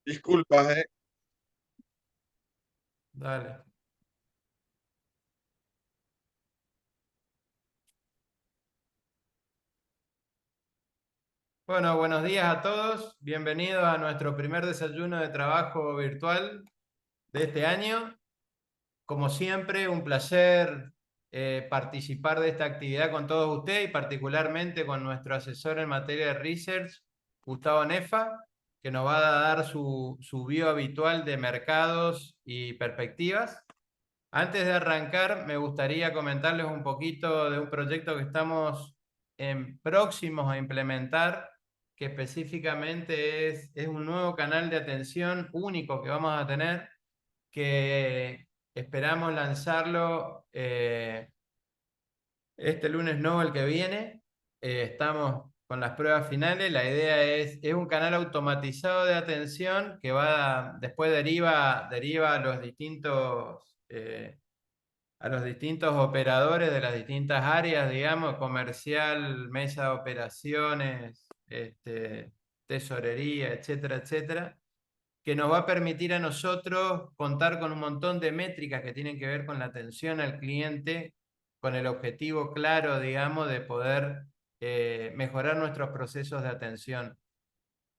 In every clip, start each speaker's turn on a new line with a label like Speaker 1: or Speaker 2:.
Speaker 1: Disculpas,
Speaker 2: Dale. Bueno, buenos días a todos. Bienvenidos a nuestro primer desayuno de trabajo virtual de este año. Como siempre, un placer participar de esta actividad con todos ustedes y particularmente con nuestro asesor en materia de research, Gustavo Nefa, que nos va a dar su view habitual de mercados y perspectivas. Antes de arrancar, me gustaría comentarles un poquito de un proyecto que estamos próximos a implementar, que específicamente es un nuevo canal de atención único que vamos a tener, que esperamos lanzarlo este lunes, no el que viene. Estamos con las pruebas finales. La idea es un canal automatizado de atención que después deriva a los distintos operadores de las distintas áreas, digamos, comercial, mesa de operaciones, tesorería, etcétera, etcétera, que nos va a permitir a nosotros contar con un montón de métricas que tienen que ver con la atención al cliente, con el objetivo claro, digamos, de poder mejorar nuestros procesos de atención.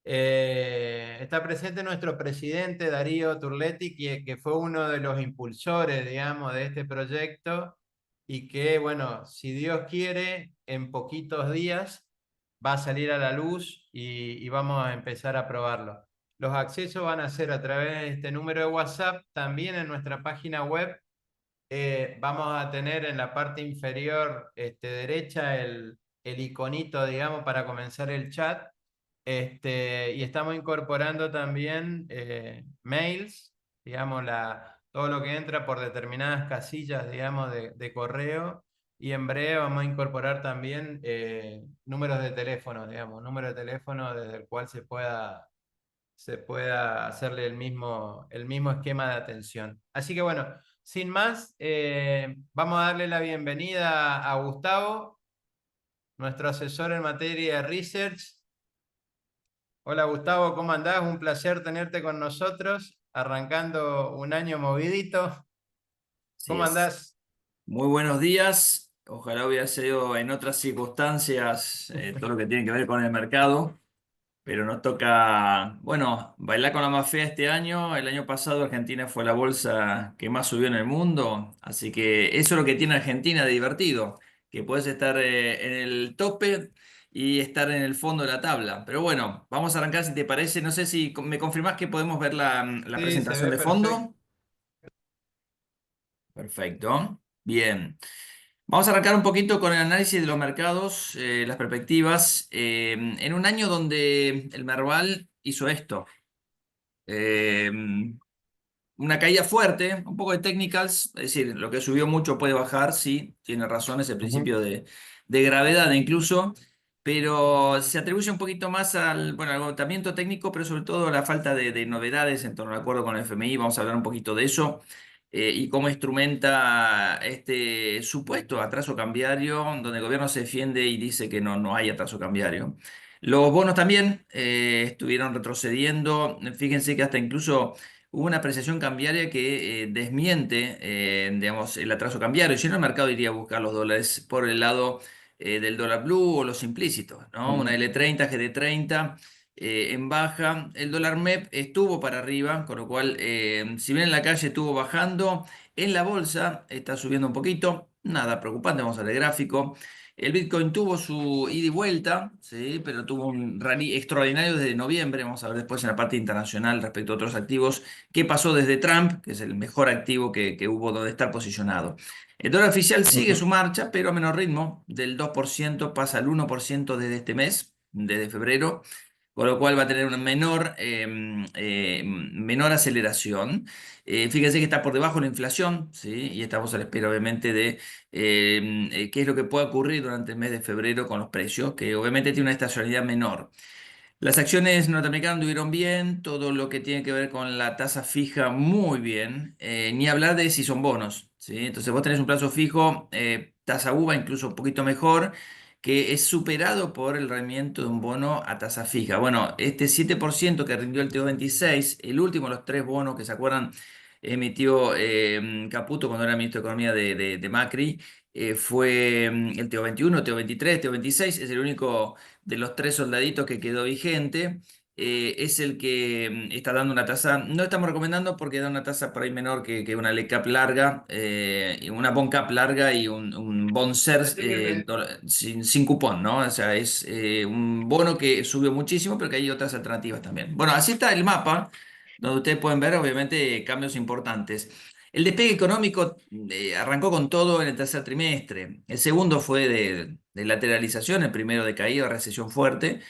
Speaker 2: Está presente nuestro presidente Darío Turletti, que fue uno de los impulsores, digamos, de este proyecto y que, bueno, si Dios quiere, en poquitos días va a salir a la luz y vamos a empezar a probarlo. Los accesos van a ser a través de este número de WhatsApp, también en nuestra página web. Vamos a tener en la parte inferior derecha el iconito, digamos, para comenzar el chat. Y estamos incorporando también mails, digamos, todo lo que entra por determinadas casillas, digamos, de correo. Y en breve vamos a incorporar también números de teléfono, digamos, número de teléfono desde el cual se pueda hacerle el mismo esquema de atención. Así que bueno, sin más, vamos a darle la bienvenida a Gustavo, nuestro asesor en materia de research. Hola Gustavo, ¿cómo andás? Un placer tenerte con nosotros, arrancando un año movidito.
Speaker 3: Así
Speaker 2: ¿Cómo
Speaker 3: es.
Speaker 2: andás?
Speaker 3: Muy buenos días. Ojalá hubiera sido en otras circunstancias todo lo que tiene que ver con el mercado, pero nos toca, bueno, bailar con la más fea este año. El año pasado Argentina fue la bolsa que más subió en el mundo, así que eso es lo que tiene Argentina de divertido, que puedes estar en el tope y estar en el fondo de la tabla. Pero bueno, vamos a arrancar si te parece. No sé si me confirmás que podemos ver la
Speaker 2: Sí, se
Speaker 3: presentación
Speaker 2: ve
Speaker 3: de
Speaker 2: perfecto.
Speaker 3: fondo. Perfecto. Bien. Vamos a arrancar un poquito con el análisis de los mercados, las perspectivas. En un año donde el Merval hizo esto. Eh, una caída fuerte, un poco de technicals, es decir, lo que subió mucho puede bajar, sí, tiene razón, es el
Speaker 2: Ujú,
Speaker 3: principio de gravedad incluso, pero se atribuye un poquito más bueno, al agotamiento técnico, pero sobre todo a la falta de novedades en torno al acuerdo con el FMI. Vamos a hablar un poquito de eso y cómo instrumenta este supuesto atraso cambiario, donde el gobierno se defiende y dice que no hay atraso cambiario. Los bonos también estuvieron retrocediendo. Fíjense que hasta incluso hubo una apreciación cambiaria que desmiente, digamos, el atraso cambiario. Si no, el mercado iría a buscar los dólares por el lado del dólar blue o los implícitos, ¿no? Una
Speaker 2: ujú.
Speaker 3: L30, GD30 en baja. El dólar MEP estuvo para arriba, con lo cual, si bien en la calle estuvo bajando, en la bolsa está subiendo un poquito. Nada preocupante, vamos a ver el gráfico. El Bitcoin tuvo su ida y vuelta, ¿sí? Pero tuvo un rally extraordinario desde noviembre. Vamos a ver después en la parte internacional respecto a otros activos qué pasó desde Trump, que es el mejor activo que hubo donde estar posicionado. El dólar oficial sigue su
Speaker 2: Ujú.
Speaker 3: marcha, pero a menor ritmo. Del 2% pasa al 1% desde este mes, desde febrero, con lo cual va a tener una menor aceleración. Fíjense que está por debajo de la inflación, ¿sí? Y estamos a la espera, obviamente, de qué es lo que puede ocurrir durante el mes de febrero con los precios, que obviamente tiene una estacionalidad menor. Las acciones norteamericanas anduvieron bien, todo lo que tiene que ver con la tasa fija muy bien, ni hablar de si son bonos, ¿sí? Entonces vos tenés un plazo fijo, tasa UVA incluso un poquito mejor, que es superado por el rendimiento de un bono a tasa fija. Bueno, este 7% que rindió el TO26, el último de los tres bonos que se acuerdan emitió Caputo cuando era ministro de Economía de Macri, fue el TO21, TO23, TO26, es el único de los tres soldaditos que quedó vigente. Es el que está dando una tasa, no estamos recomendando porque da una tasa por ahí menor que una LECAP larga, y una bond cap larga y un bond SERS sin cupón, ¿no? O sea, es un bono que subió muchísimo, pero que hay otras alternativas también. Bueno, así está el mapa, donde ustedes pueden ver, obviamente, cambios importantes. El despegue económico arrancó con todo en el tercer trimestre. El segundo fue de lateralización, el primero de caída, recesión fuerte,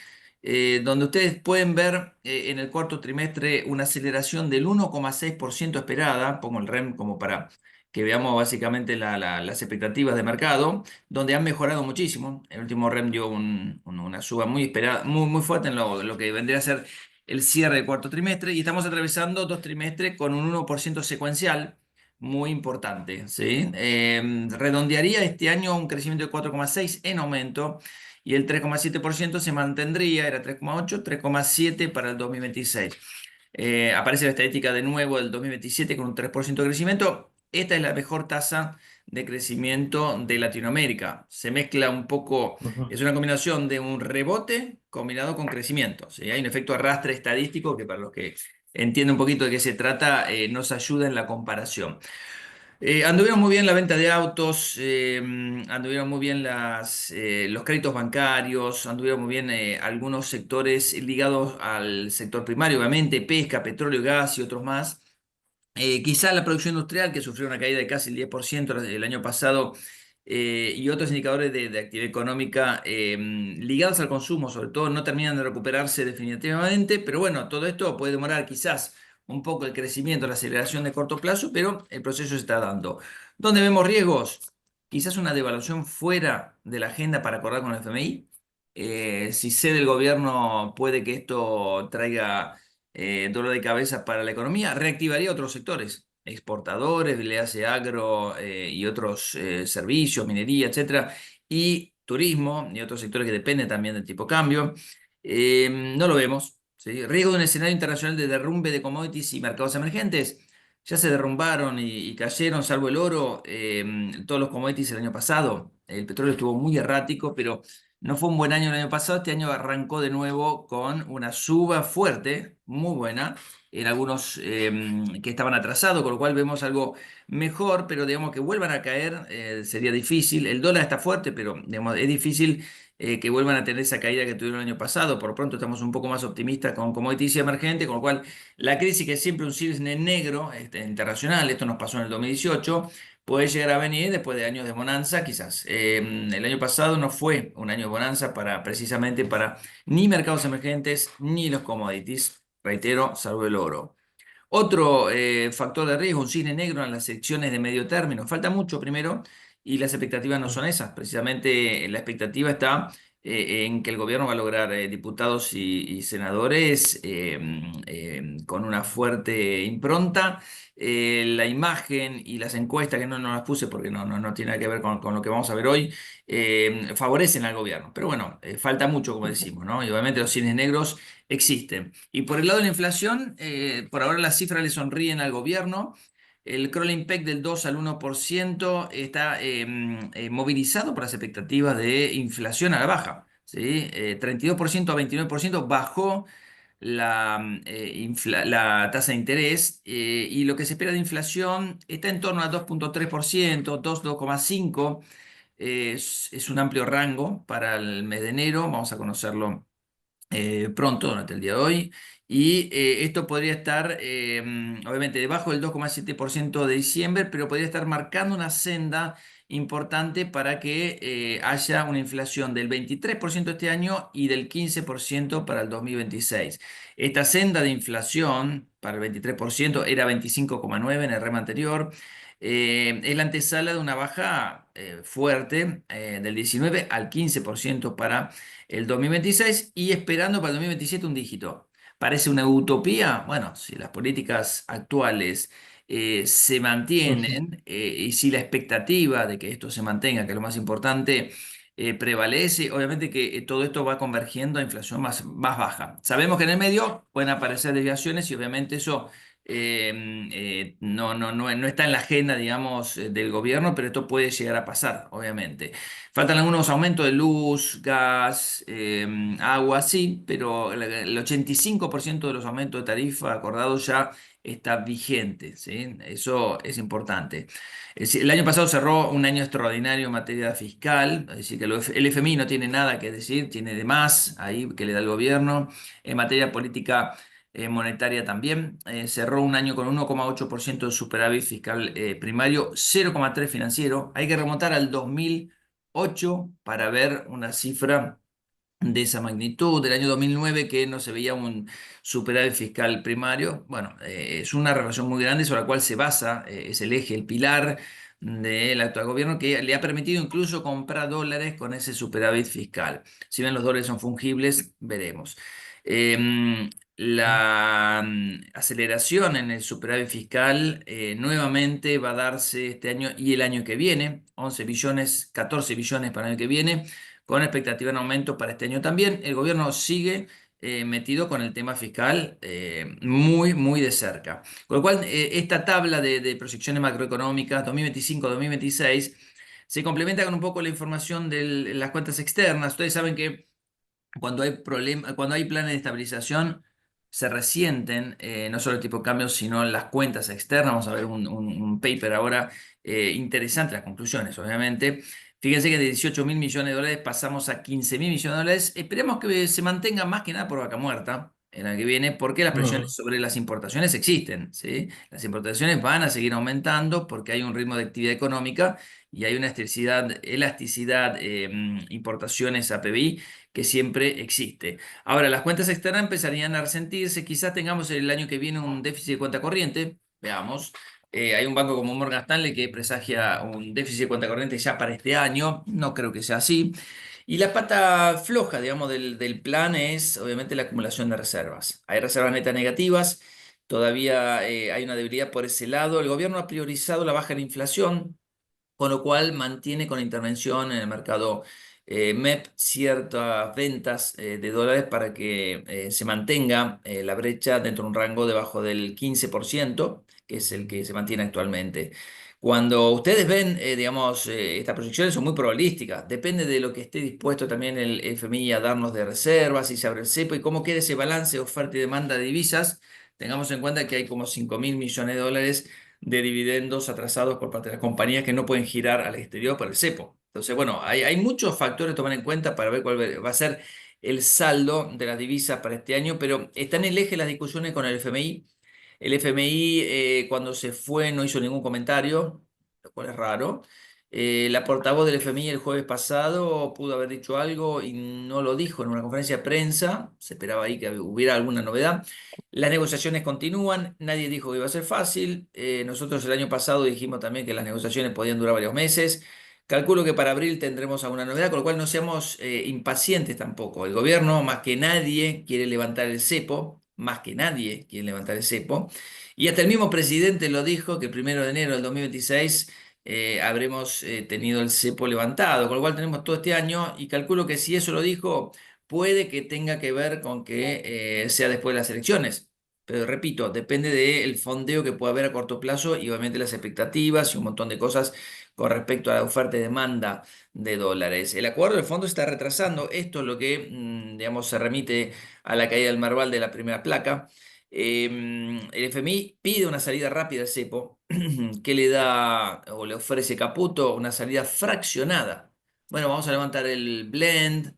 Speaker 3: donde ustedes pueden ver en el cuarto trimestre una aceleración del 1,6% esperada. Pongo el REM como para que veamos básicamente las expectativas de mercado, donde han mejorado muchísimo. El último REM dio una suba muy esperada, muy fuerte en lo que vendría a ser el cierre del cuarto trimestre, y estamos atravesando dos trimestres con un 1% secuencial muy importante, ¿sí? Redondearía este año un crecimiento de 4,6 en aumento, y el 3,7% se mantendría, era 3,8, 3,7 para el 2026. Aparece la estadística de nuevo del 2027 con un 3% de crecimiento. Esta es la mejor tasa de crecimiento de Latinoamérica. Se mezcla un poco,
Speaker 2: Ujú.
Speaker 3: es una combinación de un rebote combinado con crecimiento, ¿sí? Hay un efecto arrastre estadístico que, para los que entienden un poquito de qué se trata, nos ayuda en la comparación. Anduvieron muy bien la venta de autos, anduvieron muy bien los créditos bancarios, anduvieron muy bien algunos sectores ligados al sector primario, obviamente, pesca, petróleo, gas y otros más. Quizá la producción industrial, que sufrió una caída de casi el 10% el año pasado, y otros indicadores de actividad económica ligados al consumo, sobre todo, no terminan de recuperarse definitivamente, pero bueno, todo esto puede demorar quizás un poco el crecimiento, la aceleración de corto plazo, pero el proceso se está dando. ¿Dónde vemos riesgos? Quizás una devaluación fuera de la agenda para acordar con el FMI. Si cede el gobierno, puede que esto traiga dolor de cabeza para la economía. Reactivaría otros sectores, exportadores, le hace agro, y otros servicios, minería, etcétera, y turismo y otros sectores que dependen también del tipo de cambio. No lo vemos, ¿sí? Riesgo de un escenario internacional de derrumbe de commodities y mercados emergentes. Ya se derrumbaron y cayeron, salvo el oro, todos los commodities el año pasado. El petróleo estuvo muy errático, pero no fue un buen año el año pasado. Este año arrancó de nuevo con una suba fuerte, muy buena, en algunos que estaban atrasados, con lo cual vemos algo mejor, pero digamos que vuelvan a caer sería difícil. El dólar está fuerte, pero digamos, es difícil que vuelvan a tener esa caída que tuvieron el año pasado. Por lo pronto estamos un poco más optimistas con commodities emergentes, con lo cual la crisis, que es siempre un cisne negro internacional, esto nos pasó en el 2018, puede llegar a venir después de años de bonanza, quizás. El año pasado no fue un año de bonanza precisamente para ni mercados emergentes ni los commodities, reitero, salvo el oro. Otro factor de riesgo, un cine negro en las secciones de medio término. Falta mucho primero y las expectativas no son esas. Precisamente la expectativa está en que el gobierno va a lograr diputados y senadores con una fuerte impronta. La imagen y las encuestas, que no las puse porque no tiene nada que ver con lo que vamos a ver hoy, favorecen al gobierno. Pero bueno, falta mucho, como decimos, ¿no? Y obviamente los cines negros existen. Y por el lado de la inflación, por ahora las cifras le sonríen al gobierno. El crawling peg del 2 al 1% está movilizado por las expectativas de inflación a la baja, ¿sí? 32% a 29% bajó la tasa de interés, y lo que se espera de inflación está en torno al 2,3%, 2,5%. Es un amplio rango para el mes de enero, vamos a conocerlo pronto durante el día de hoy. Y esto podría estar, obviamente, debajo del 2,7% de diciembre, pero podría estar marcando una senda importante para que haya una inflación del 23% este año y del 15% para el 2026. Esta senda de inflación para el 23% era 25,9 en el rema anterior. Es la antesala de una baja fuerte del 19 al 15% para el 2026, y esperando para el 2027 un dígito. ¿Parece una utopía? Bueno, si las políticas actuales se
Speaker 2: Ujú.
Speaker 3: mantienen, y si la expectativa de que esto se mantenga, que es lo más importante, prevalece. Obviamente que todo esto va convergiendo a inflación más baja. Sabemos que en el medio pueden aparecer desviaciones y obviamente eso no está en la agenda, digamos, del gobierno, pero esto puede llegar a pasar, obviamente. Faltan algunos aumentos de luz, gas, agua, sí, pero el 85% de los aumentos de tarifa acordados ya está vigente, ¿sí? Eso es importante. Es decir, el año pasado cerró un año extraordinario en materia fiscal, es decir, que el FMI no tiene nada que decir, tiene de más ahí que le da el gobierno. En materia política monetaria también, cerró un año con 1,8% de superávit fiscal primario, 0,3 financiero. Hay que remontar al 2008 para ver una cifra de esa magnitud, del año 2009 que no se veía un superávit fiscal primario. Bueno, es una relación muy grande sobre la cual se basa, es el eje, el pilar del actual gobierno que le ha permitido incluso comprar dólares con ese superávit fiscal. Si bien los dólares son fungibles, veremos. La aceleración en el superávit fiscal nuevamente va a darse este año y el año que viene, 11 billones, 14 billones para el año que viene con expectativa en aumento para este año también. El gobierno sigue metido con el tema fiscal muy de cerca. Con lo cual, esta tabla de proyecciones macroeconómicas 2025-2026 se complementa con un poco la información de las cuentas externas. Ustedes saben que cuando hay planes de estabilización, se resienten no solo el tipo de cambio, sino las cuentas externas. Vamos a ver un paper ahora interesante, las conclusiones, obviamente. Fíjense que de 18.000 millones de dólares pasamos a 15.000 millones de dólares. Esperemos que se mantenga más que nada por vaca muerta en el que viene, porque las presiones
Speaker 2: Ujú.
Speaker 3: sobre las importaciones existen, ¿sí? Las importaciones van a seguir aumentando porque hay un ritmo de actividad económica y hay una elasticidad importaciones a PBI que siempre existe. Ahora, las cuentas externas empezarían a resentirse, quizás tengamos el año que viene un déficit de cuenta corriente, veamos. Hay un banco como Morgan Stanley que presagia un déficit de cuenta corriente ya para este año, no creo que sea así. Y la pata floja, digamos, del plan es obviamente la acumulación de reservas. Hay reservas netas negativas, todavía hay una debilidad por ese lado. El gobierno ha priorizado la baja en inflación, con lo cual mantiene con intervención en el mercado MEP ciertas ventas de dólares para que se mantenga la brecha dentro de un rango debajo del 15%, que es el que se mantiene actualmente. Cuando ustedes ven, digamos, estas proyecciones son muy probabilísticas, depende de lo que esté dispuesto también el FMI a darnos de reservas, si se abre el cepo y cómo quede ese balance de oferta y demanda de divisas. Tengamos en cuenta que hay como 5.000 millones de dólares de dividendos atrasados por parte de las compañías que no pueden girar al exterior por el cepo. Entonces, bueno, hay muchos factores a tomar en cuenta para ver cuál va a ser el saldo de las divisas para este año, pero está en el eje las discusiones con el FMI. El FMI cuando se fue no hizo ningún comentario, lo cual es raro. La portavoz del FMI el jueves pasado pudo haber dicho algo y no lo dijo en una conferencia de prensa. Se esperaba ahí que hubiera alguna novedad. Las negociaciones continúan, nadie dijo que iba a ser fácil. Nosotros el año pasado dijimos también que las negociaciones podían durar varios meses. Calculo que para abril tendremos alguna novedad, con lo cual no seamos impacientes tampoco. El gobierno, más que nadie, quiere levantar el cepo, más que nadie quiere levantar el cepo. Y hasta el mismo presidente lo dijo, que el 1 de enero del 2026 habremos tenido el cepo levantado, con lo cual tenemos todo este año y calculo que si eso lo dijo, puede que tenga que ver con que sea después de las elecciones. Pero repito, depende del fondeo que pueda haber a corto plazo y obviamente las expectativas y un montón de cosas con respecto a la oferta y demanda de dólares. El acuerdo del fondo se está retrasando. Esto es lo que, digamos, se remite a la caída del Marval de la primera placa. El FMI pide una salida rápida al cepo, que le da o le ofrece Caputo una salida fraccionada. Bueno, vamos a levantar el blend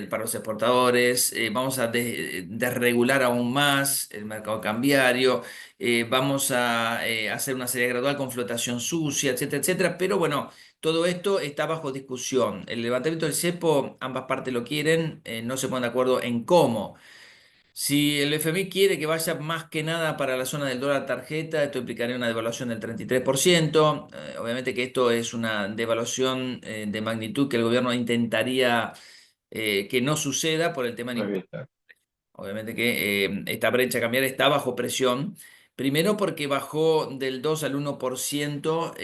Speaker 3: para los exportadores, vamos a desregular aún más el mercado cambiario, vamos a hacer una salida gradual con flotación sucia, etcétera, etcétera. Pero bueno, todo esto está bajo discusión. El levantamiento del cepo, ambas partes lo quieren, no se ponen de acuerdo en cómo. Si el FMI quiere que vaya más que nada para la zona del dólar tarjeta, esto implicaría una devaluación del 33%. Obviamente que esto es una devaluación de magnitud que el gobierno intentaría que no suceda por el tema de impuestos.
Speaker 2: Evitar.
Speaker 3: Obviamente que esta brecha cambiaria está bajo presión. Primero porque bajó del 2 al 1%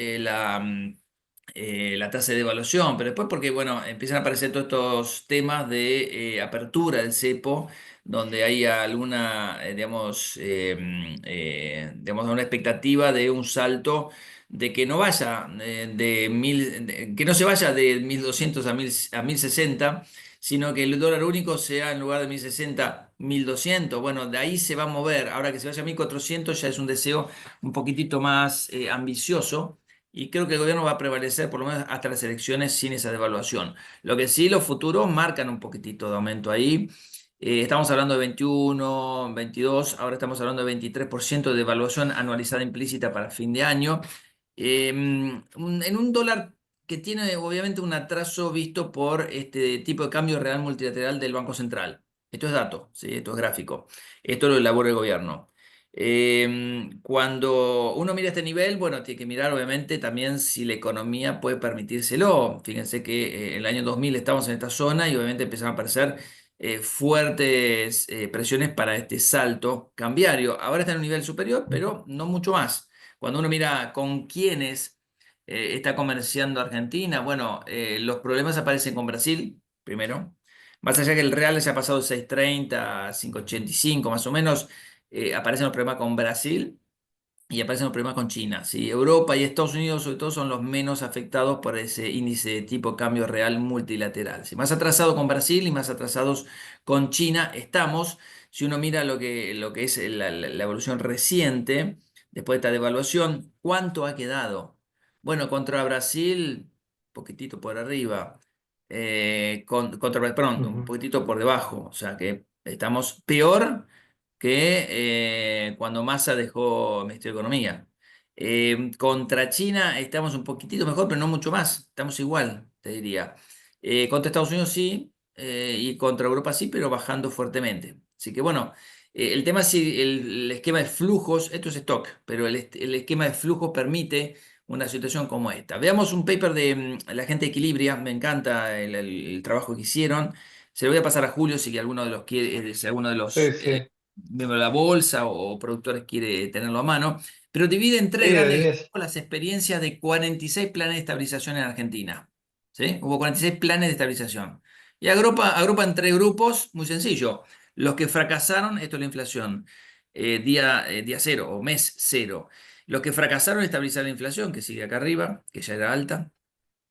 Speaker 3: la tasa de devaluación, pero después porque, bueno, empiezan a aparecer todos estos temas de apertura del cepo, donde hay alguna, digamos, una expectativa de un salto de que no vaya que no se vaya de 1.200 a 1.060, sino que el dólar único sea en lugar de 1.060, 1.200. Bueno, de ahí se va a mover. Ahora que se vaya a 1.400 ya es un deseo un poquitito más ambicioso. Y creo que el gobierno va a prevalecer por lo menos hasta las elecciones sin esa devaluación. Lo que sí, los futuros marcan un poquitito de aumento ahí. Estamos hablando de 21, 22, ahora estamos hablando de 23% de devaluación anualizada implícita para fin de año. En un dólar que tiene obviamente un atraso visto por este tipo de cambio real multilateral del Banco Central. Esto es dato, ¿sí? Esto es gráfico. Esto lo elabora el gobierno. Cuando uno mira este nivel, bueno, tiene que mirar obviamente también si la economía puede permitírselo. Fíjense que en el año 2000 estamos en esta zona y obviamente empezaron a aparecer fuertes presiones para este salto cambiario. Ahora está en un nivel superior, pero no mucho más. Cuando uno mira con quiénes está comerciando Argentina, bueno, los problemas aparecen con Brasil, primero. Más allá que el real se ha pasado de 6,30 a 5,85 más o menos, aparecen los problemas con Brasil y aparecen los problemas con China. ¿Sí? Europa y Estados Unidos, sobre todo, son los menos afectados por ese índice de tipo cambio real multilateral. ¿Sí? Más atrasado con Brasil y más atrasados con China estamos. Si uno mira lo que es la evolución reciente, después de esta devaluación, ¿cuánto ha quedado? Bueno, contra Brasil, un poquitito por arriba. Perdón, un
Speaker 2: Ujú,
Speaker 3: poquitito por debajo. O sea que estamos peor que cuando Massa dejó el Ministerio de Economía. Contra China estamos un poquitito mejor, pero no mucho más. Estamos igual, te diría. Contra Estados Unidos sí, y contra Europa sí, pero bajando fuertemente. Así que bueno, el tema es si el esquema de flujos, esto es stock, pero el esquema de flujos permite una situación como esta. Veamos un paper de la gente de Equilibria, me encanta el trabajo que hicieron. Se lo voy a pasar a Julio si alguno de los quiere, si alguno de
Speaker 2: sí,
Speaker 3: los
Speaker 2: sí.
Speaker 3: miembro de la bolsa o productores quiere tenerlo a mano, pero divide en tres
Speaker 2: Sí, de
Speaker 3: grandes
Speaker 2: 10.
Speaker 3: grupos las experiencias de 46 planes de estabilización en Argentina. ¿Sí? Hubo 46 planes de estabilización. Y agrupa en tres grupos, muy sencillo. Los que fracasaron, esto es la inflación, día cero o mes cero. Los que fracasaron en estabilizar la inflación, que sigue acá arriba, que ya era alta.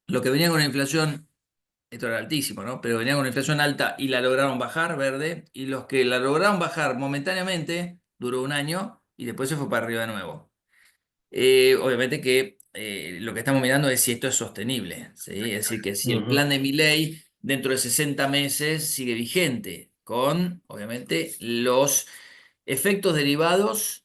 Speaker 3: Los que venían con la inflación, esto era altísimo, ¿no? Pero venían con una inflación alta y la lograron bajar, verde, y los que la lograron bajar momentáneamente, duró un año y después se fue para arriba de nuevo. Obviamente que lo que estamos mirando es si esto es sostenible, ¿sí? Es decir, que si el
Speaker 2: Ujú,
Speaker 3: plan de Milei dentro de 60 meses sigue vigente, con, obviamente, los efectos derivados,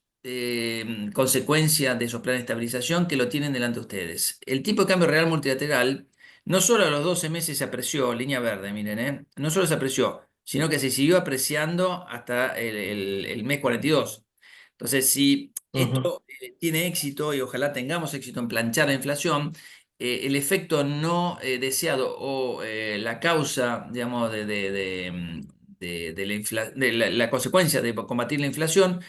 Speaker 3: consecuencia de esos planes de estabilización que lo tienen delante de ustedes. El tipo de cambio real multilateral, no solo a los 12 meses se apreció, línea verde, miren, no solo se apreció, sino que se siguió apreciando hasta el mes 42. Entonces, si
Speaker 2: ujú,
Speaker 3: esto tiene éxito y ojalá tengamos éxito en planchar la inflación, el efecto no deseado o la causa, digamos, de la consecuencia de combatir la inflación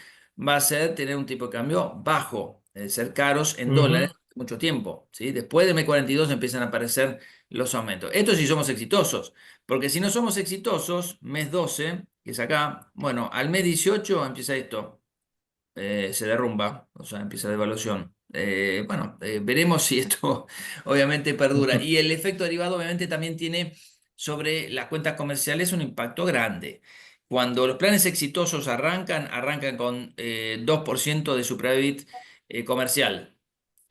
Speaker 3: va a ser tener un tipo de cambio bajo, ser caros en dólares
Speaker 2: ujú.
Speaker 3: mucho tiempo, ¿sí? Después de M42 empiezan a aparecer los aumentos. Esto si somos exitosos, porque si no somos exitosos, mes 12 que es acá, bueno, al mes 18 empieza esto, se derrumba, o sea, empieza la devaluación. Bueno, veremos si esto obviamente perdura. Y el efecto derivado obviamente también tiene sobre las cuentas comerciales un impacto grande. Cuando los planes exitosos arrancan con 2% de superávit comercial.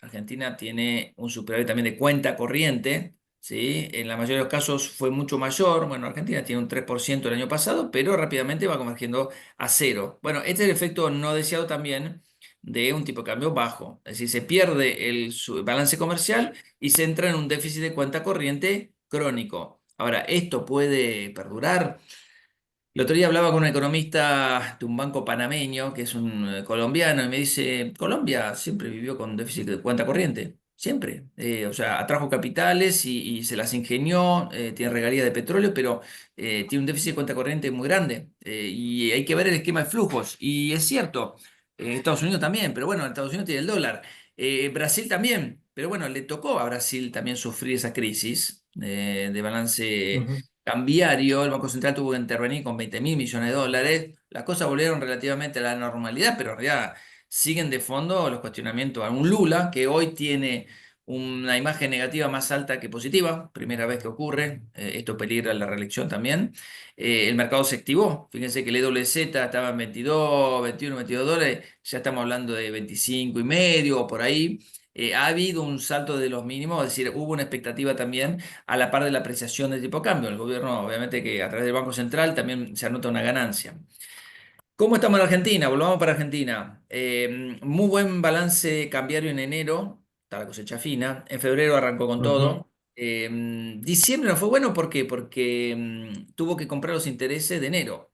Speaker 3: Argentina tiene un superávit también de cuenta corriente, ¿sí? En la mayoría de los casos fue mucho mayor. Bueno, Argentina tiene un 3% el año pasado, pero rápidamente va convergiendo a cero. Bueno, este es el efecto no deseado también de un tipo de cambio bajo. Es decir, se pierde su balance comercial y se entra en un déficit de cuenta corriente crónico. Ahora, ¿esto puede perdurar? El otro día hablaba con un economista de un banco panameño, que es un colombiano, y me dice, Colombia siempre vivió con déficit de cuenta corriente, siempre. O sea, atrajo capitales y se las ingenió, tiene regalías de petróleo, pero tiene un déficit de cuenta corriente muy grande. Y hay que ver el esquema de flujos. Y es cierto, Estados Unidos también, pero bueno, Estados Unidos tiene el dólar. Brasil también. pero bueno, le tocó a Brasil también sufrir esa crisis de balance
Speaker 2: ujú,
Speaker 3: cambiario. El Banco Central tuvo que intervenir con 20.000 millones de dólares. Las cosas volvieron relativamente a la normalidad, pero en realidad siguen de fondo los cuestionamientos a un Lula que hoy tiene una imagen negativa más alta que positiva, primera vez que ocurre, esto peligra la reelección también. El mercado se activó, fíjense que el EWZ estaba en 22, 21, 22 dólares, ya estamos hablando de 25 y medio o por ahí. Ha habido un salto de los mínimos, es decir, hubo una expectativa también a la par de la apreciación del tipo de cambio. El gobierno, obviamente que a través del Banco Central también se anota una ganancia. ¿Cómo estamos en Argentina? Volvamos para Argentina. Muy buen balance cambiario en enero, está la cosecha fina. En febrero arrancó con
Speaker 2: ujú,
Speaker 3: todo. Diciembre no fue bueno, ¿por qué? Porque tuvo que comprar los intereses de enero.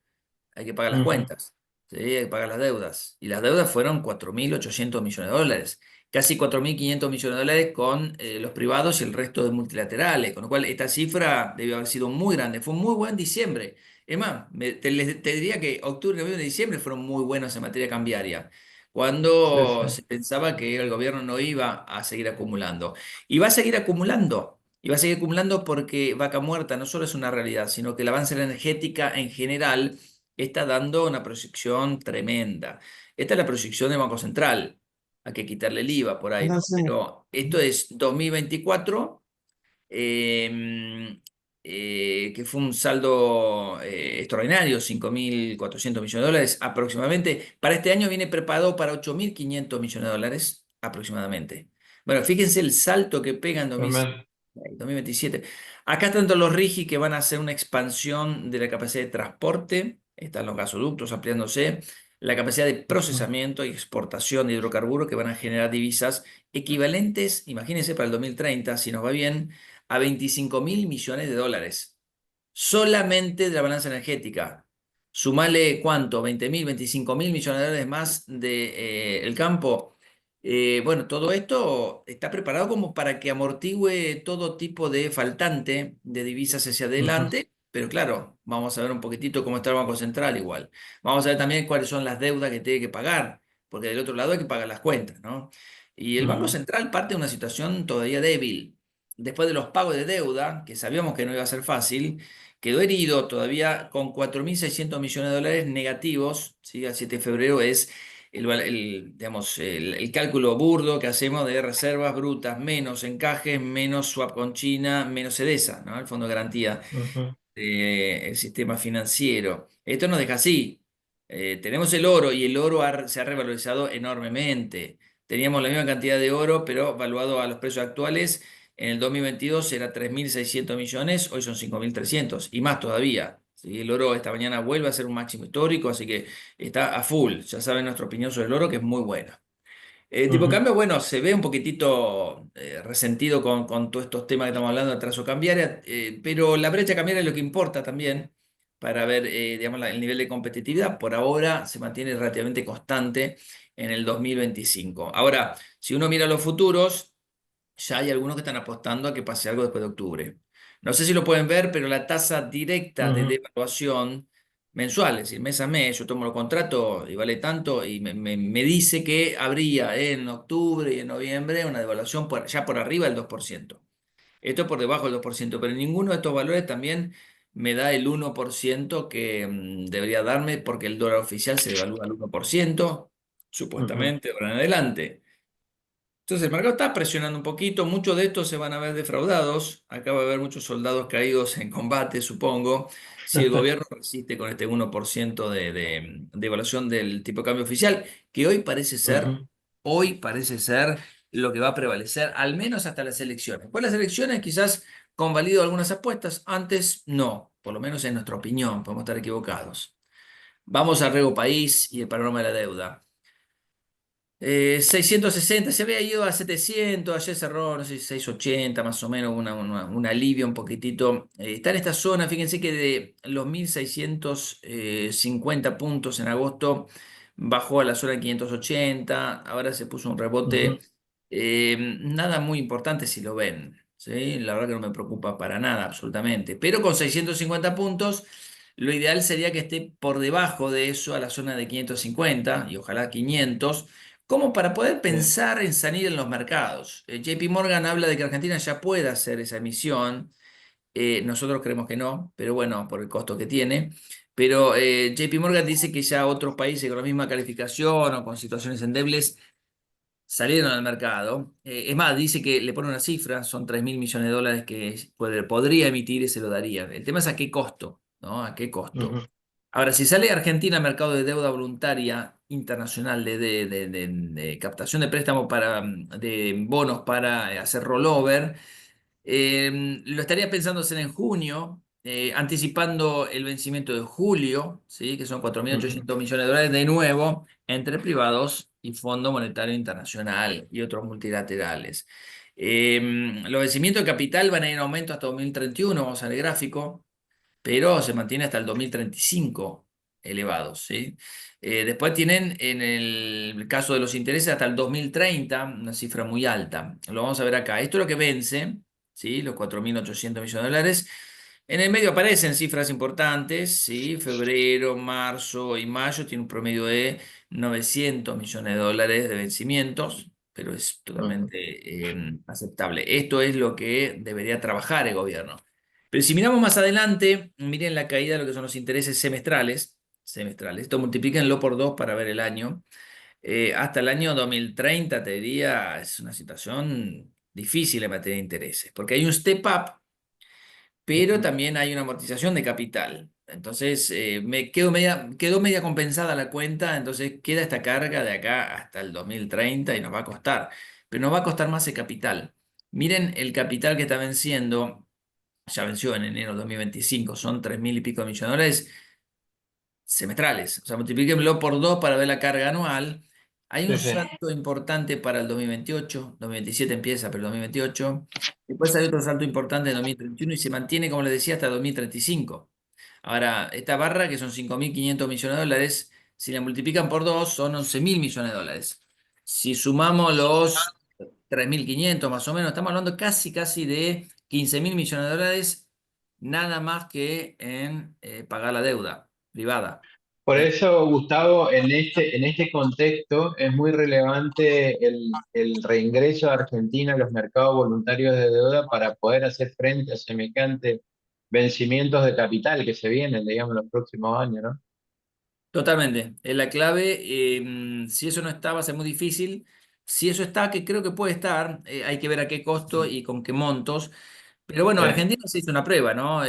Speaker 3: Hay que pagar las
Speaker 2: ujú,
Speaker 3: cuentas, ¿sí? Hay que pagar las deudas. Y las deudas fueron 4.800 millones de dólares. Casi 4.500 millones de dólares con los privados y el resto de multilaterales. Con lo cual, esta cifra debió haber sido muy grande. Fue un muy buen diciembre. Es más, te diría que octubre, noviembre y diciembre fueron muy buenos en materia cambiaria,
Speaker 2: sí, sí,
Speaker 3: cuando se pensaba que el gobierno no iba a seguir acumulando. Y va a seguir acumulando. Y va a seguir acumulando porque Vaca Muerta no solo es una realidad, sino que el avance de la energética en general está dando una proyección tremenda. Esta es la proyección del Banco Central. Hay que quitarle el IVA por ahí, ¿no?
Speaker 1: Entonces,
Speaker 3: Pero esto es 2024, que fue un saldo extraordinario, 5.400 millones de dólares aproximadamente. Para este año viene preparado para 8.500 millones de dólares aproximadamente. Bueno, fíjense el salto que pega en
Speaker 2: tremendo.
Speaker 3: 2027. Acá están todos los RIGI que van a hacer una expansión de la capacidad de transporte. Están los gasoductos ampliándose. La capacidad de
Speaker 2: Ujú,
Speaker 3: procesamiento y exportación de hidrocarburos que van a generar divisas equivalentes, imagínense para el 2030, si nos va bien, a 25.000 millones de dólares. Solamente de la balanza energética. Sumale cuánto, 20.000, 25.000 millones de dólares más de el campo. Bueno, todo esto está preparado como para que amortigüe todo tipo de faltante de divisas hacia
Speaker 2: ujú,
Speaker 3: adelante, pero claro, vamos a ver un poquitito cómo está el Banco Central igual. Vamos a ver también cuáles son las deudas que tiene que pagar, porque del otro lado hay que pagar las cuentas, ¿no? Y el Banco
Speaker 2: ujú,
Speaker 3: Central parte de una situación todavía débil. Después de los pagos de deuda, que sabíamos que no iba a ser fácil, quedó herido todavía con 4.600 millones de dólares negativos, ¿sí? Al 7 de febrero es digamos, el cálculo burdo que hacemos de reservas brutas menos encajes, menos swap con China, menos CEDESA, ¿no? El Fondo de Garantía
Speaker 2: ujú,
Speaker 3: del sistema financiero. Esto nos deja así. Tenemos el oro y el oro se ha revalorizado enormemente. Teníamos la misma cantidad de oro, pero valuado a los precios actuales, en el 2022 era 3.600 millones, hoy son 5.300 y más todavía. ¿Sí? El oro esta mañana vuelve a ser un máximo histórico, así que está a full. Ya saben nuestra opinión sobre el oro, que es muy buena. El tipo de
Speaker 2: ujú,
Speaker 3: cambio, bueno, se ve un poquitito resentido con todos estos temas que estamos hablando de trazo cambiaria, pero la brecha cambiaria es lo que importa también para ver, digamos, el nivel de competitividad. Por ahora se mantiene relativamente constante en el 2025. Ahora, si uno mira los futuros, ya hay algunos que están apostando a que pase algo después de octubre. No sé si lo pueden ver, pero la tasa directa de
Speaker 2: ujú,
Speaker 3: devaluación mensual, es decir, mes a mes, yo tomo los contratos y vale tanto, y me dice que habría en octubre y en noviembre una devaluación ya por arriba del 2%. Esto es por debajo del 2%, pero ninguno de estos valores también me da el 1% que debería darme porque el dólar oficial se devalúa al 1%,
Speaker 2: ujú,
Speaker 3: supuestamente, ahora en adelante. Entonces el mercado está presionando un poquito, muchos de estos se van a ver defraudados, acaba de haber muchos soldados caídos en combate, supongo, si el gobierno resiste con este 1% de evaluación del tipo de cambio oficial, que
Speaker 2: ujú,
Speaker 3: hoy parece ser lo que va a prevalecer, al menos hasta las elecciones. Pues las elecciones quizás convalido algunas apuestas, antes no, por lo menos en nuestra opinión, podemos estar equivocados. Vamos al Rego País y el panorama de la deuda. 660, se había ido a 700, ayer cerró, no sé, 680 más o menos, un alivio un poquitito. Está en esta zona, fíjense que de los 1.650 puntos en agosto bajó a la zona de 580, ahora se puso un rebote,
Speaker 2: ujú,
Speaker 3: nada muy importante si lo ven, ¿sí? La verdad que no me preocupa para nada, absolutamente, pero con 650 puntos. Lo ideal sería que esté por debajo de eso, a la zona de 550 y ojalá 500, como para poder
Speaker 2: Sí.
Speaker 3: pensar en salir en los mercados. JP Morgan habla de que Argentina ya puede hacer esa emisión. Nosotros creemos que no, pero bueno, por el costo que tiene. Pero JP Morgan dice que ya otros países con la misma calificación o con situaciones endebles salieron al mercado. Es más, dice que le pone una cifra, son 3.000 millones de dólares que podría emitir y se lo daría. El tema es a qué costo, ¿no? ¿A qué costo?
Speaker 2: Ujú,
Speaker 3: Ahora, si sale Argentina al mercado de deuda voluntaria internacional de captación de préstamos de bonos para hacer rollover, lo estaría pensando hacer en junio, anticipando el vencimiento de julio, ¿sí? Que son cuatro mil
Speaker 2: ujú,
Speaker 3: ochocientos millones de dólares de nuevo entre privados y Fondo Monetario Internacional y otros multilaterales. Los vencimientos de capital van a ir en aumento hasta 2031, vamos a ver el gráfico, pero se mantiene hasta el 2035 elevados, ¿sí? Después tienen en el caso de los intereses hasta el 2030 una cifra muy alta. Lo vamos a ver acá. Esto es lo que vence, ¿sí? Los 4.800 millones de dólares. En el medio aparecen cifras importantes, ¿sí? Febrero, marzo y mayo tiene un promedio de 900 millones de dólares de vencimientos, pero es
Speaker 2: ujú.
Speaker 3: totalmente aceptable. Esto es lo que debería trabajar el gobierno. Pero si miramos más adelante, miren la caída de lo que son los intereses semestrales. Semestrales. Esto multiplíquenlo por 2 para ver el año. Hasta el año 2030, te diría, es una situación difícil en materia de intereses, porque hay un step up, pero
Speaker 2: Ujú.
Speaker 3: también hay una amortización de capital. Entonces, quedó media compensada la cuenta, entonces queda esta carga de acá hasta el 2030 y nos va a costar, pero nos va a costar más el capital. Miren el capital que está venciendo, ya venció en enero de 2025, son 3.000 y pico de millones de dólares semestrales. O sea, multiplíquenlo por 2 para ver la carga anual. Hay un
Speaker 2: Sí, sí.
Speaker 3: salto importante para el 2028, 2027 empieza, pero el 2028. Después hay otro salto importante en 2031 y se mantiene, como les decía, hasta 2035. Ahora, esta barra, que son 5.500 millones de dólares, si la multiplican por 2 son 11.000 millones de dólares. Si sumamos los 3.500 más o menos, estamos hablando casi, casi de 15.000 millones de dólares, nada más que en pagar la deuda privada.
Speaker 2: Por
Speaker 3: ¿Eh?
Speaker 2: eso, Gustavo, en este contexto es muy relevante el reingreso de Argentina a los mercados voluntarios de deuda para poder hacer frente a semejantes vencimientos de capital que se vienen, digamos, en los próximos años, ¿no?
Speaker 3: Totalmente, es la clave. Si eso no está, va a ser muy difícil. Si eso está, que creo que puede estar, hay que ver a qué costo y con qué montos. Pero bueno,
Speaker 2: Sí.
Speaker 3: Argentina se hizo una prueba, ¿no?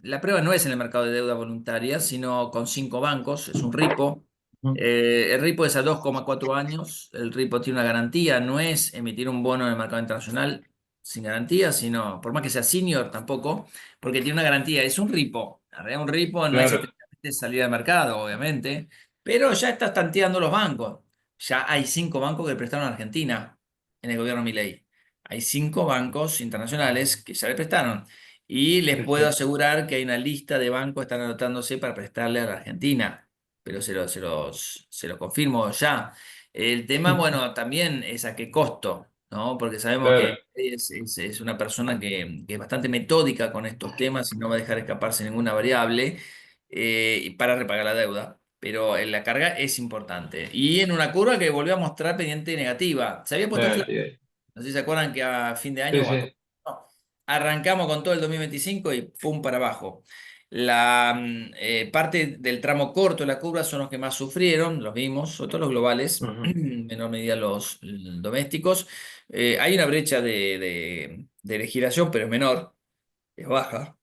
Speaker 3: La prueba no es en el mercado de deuda voluntaria, sino con 5 bancos, es un repo.
Speaker 2: Ujú.
Speaker 3: El repo es a 2,4 años, el repo tiene una garantía, no es emitir un bono en el mercado internacional sin garantía, sino, por más que sea senior tampoco, porque tiene una garantía, es un repo. En realidad un repo no es
Speaker 2: Claro.
Speaker 3: estrictamente salida de mercado, obviamente, pero ya está tanteando los bancos. Ya hay 5 bancos que prestaron a Argentina en el gobierno Milei. Hay 5 bancos internacionales que ya le prestaron. Y les
Speaker 2: Sí,
Speaker 3: puedo
Speaker 2: sí.
Speaker 3: asegurar que hay una lista de bancos que están anotándose para prestarle a la Argentina. Pero se lo confirmo ya. El tema, bueno, también es a qué costo, ¿no? Porque sabemos
Speaker 2: Claro.
Speaker 3: que es una persona que es bastante metódica con estos temas y no va a dejar escaparse ninguna variable y para repagar la deuda. Pero la carga es importante. Y en una curva que volvió a mostrar pendiente negativa. Se había puesto flat.
Speaker 2: Sí,
Speaker 3: No sé si se acuerdan que a fin de
Speaker 2: sí,
Speaker 3: año
Speaker 2: sí.
Speaker 3: no, arrancamos con todo el 2025 y pum para abajo. Parte del tramo corto de la curva son los que más sufrieron, los vimos, sobre todo los globales,
Speaker 2: Ujú.
Speaker 3: en menor medida los domésticos. Hay una brecha de legislación, pero es menor, es baja.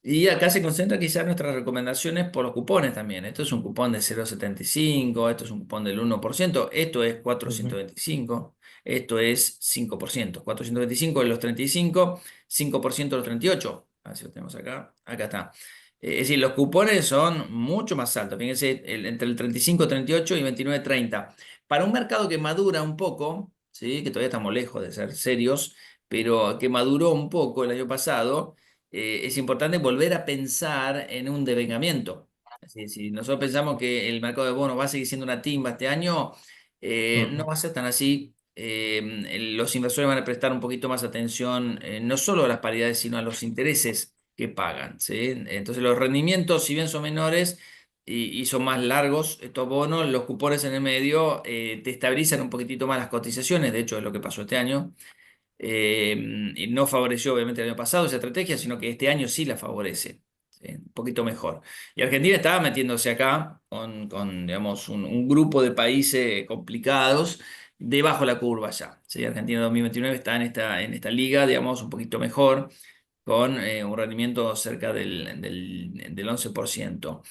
Speaker 3: Y acá se concentran quizás nuestras recomendaciones por los cupones también. Esto es un cupón de 0,75, esto es un cupón del 1%, esto es
Speaker 2: Ujú.
Speaker 3: 425, esto es 5%. 425 de los 35, 5% de los 38. A ver si lo tenemos acá. Acá está. Es decir, los cupones son mucho más altos. Fíjense, entre el 35, 38 y 29, 30. Para un mercado que madura un poco, ¿sí? Que todavía estamos lejos de ser serios, pero que maduró un poco el año pasado, es importante volver a pensar en un devengamiento. Así, si nosotros pensamos que el mercado de bonos va a seguir siendo una timba este año, no
Speaker 2: Ujú.
Speaker 3: va a ser tan así. Los inversores van a prestar un poquito más atención no solo a las paridades, sino a los intereses que pagan, ¿sí? Entonces los rendimientos, si bien son menores, y son más largos estos bonos, los cupones en el medio te estabilizan un poquitito más las cotizaciones, de hecho es lo que pasó este año. Y no favoreció obviamente el año pasado esa estrategia, sino que este año sí la favorece, ¿sí? Un poquito mejor. Y Argentina estaba metiéndose acá digamos, un grupo de países complicados debajo de la curva ya, ¿sí? Argentina 2029 está en esta liga, digamos, un poquito mejor, con un rendimiento cerca del 11%.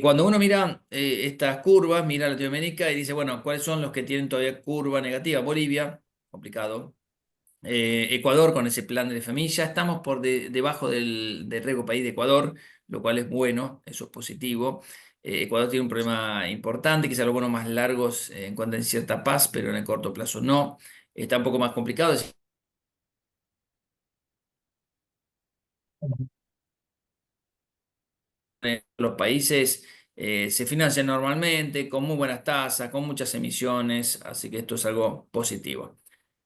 Speaker 3: Cuando uno mira estas curvas, mira Latinoamérica y dice, bueno, ¿cuáles son los que tienen todavía curva negativa? Bolivia, complicado. Ecuador con ese plan del FMI, ya estamos por debajo del riesgo país de Ecuador, lo cual es bueno, eso es positivo. Ecuador tiene un problema importante, quizá los bonos más largos encuentren cierta paz, pero en el corto plazo no. Está un poco más complicado. Los países se financian normalmente, con muy buenas tasas, con muchas emisiones, así que esto es algo positivo.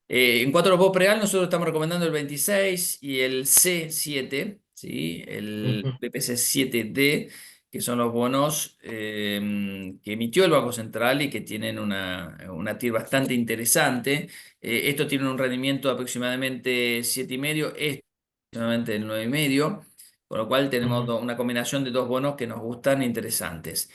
Speaker 3: En cuanto a los bonos preal, nosotros estamos recomendando el 26 y el C7, ¿sí? El
Speaker 2: Ujú,
Speaker 3: BPC7D, que son los bonos que emitió el Banco Central y que tienen una TIR bastante interesante. Estos tienen un rendimiento de aproximadamente 7,5, aproximadamente el 9,5, con lo cual tenemos
Speaker 2: ujú,
Speaker 3: una combinación de dos bonos que nos gustan e interesantes.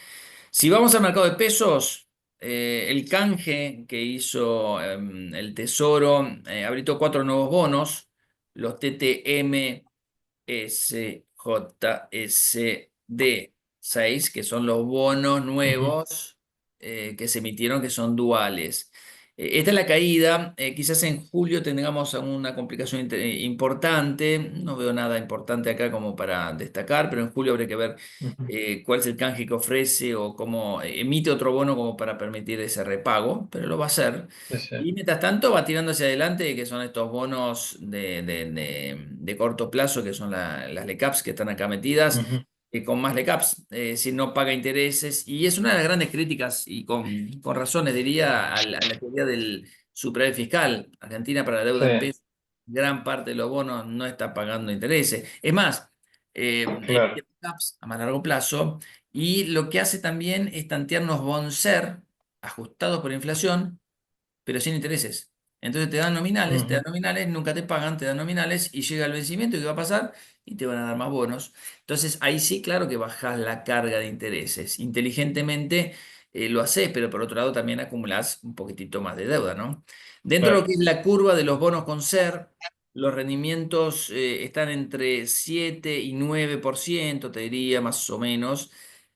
Speaker 3: Si vamos al mercado de pesos, el canje que hizo el Tesoro habilitó cuatro nuevos bonos, los TTM SJSD6, que son los bonos
Speaker 2: ujú,
Speaker 3: nuevos que se emitieron, que son duales. Esta es la caída. Quizás en julio tengamos una complicación importante. No veo nada importante acá como para destacar, pero en julio habría que ver
Speaker 2: ujú.
Speaker 3: cuál es el canje que ofrece o cómo emite otro bono como para permitir ese repago, pero lo va a hacer.
Speaker 2: Sí, sí.
Speaker 3: Y mientras tanto va tirando hacia adelante, que son estos bonos de corto plazo, que son las LECAPs que están acá metidas,
Speaker 2: Ujú,
Speaker 3: con más LECAPs, si no paga intereses. Y es una de las grandes críticas, y con razones diría, a la teoría del superávit fiscal. Argentina para la
Speaker 2: sí,
Speaker 3: deuda en pesos, gran parte de los bonos no está pagando intereses. Es más,
Speaker 2: claro.
Speaker 3: emite LECAPs a más largo plazo, y lo que hace también es tantearnos Bonser ajustados por inflación pero sin intereses. Entonces te dan
Speaker 2: Ujú,
Speaker 3: nominales, nunca te pagan, te dan nominales y llega el vencimiento y ¿qué va a pasar? Y te van a dar más bonos. Entonces ahí sí, claro que bajas la carga de intereses. Inteligentemente lo haces, pero por otro lado también acumulas un poquitito más de deuda, ¿no? Dentro de lo
Speaker 2: claro.
Speaker 3: que es la curva de los bonos con SER, los rendimientos están entre 7 y 9%, te diría más o menos.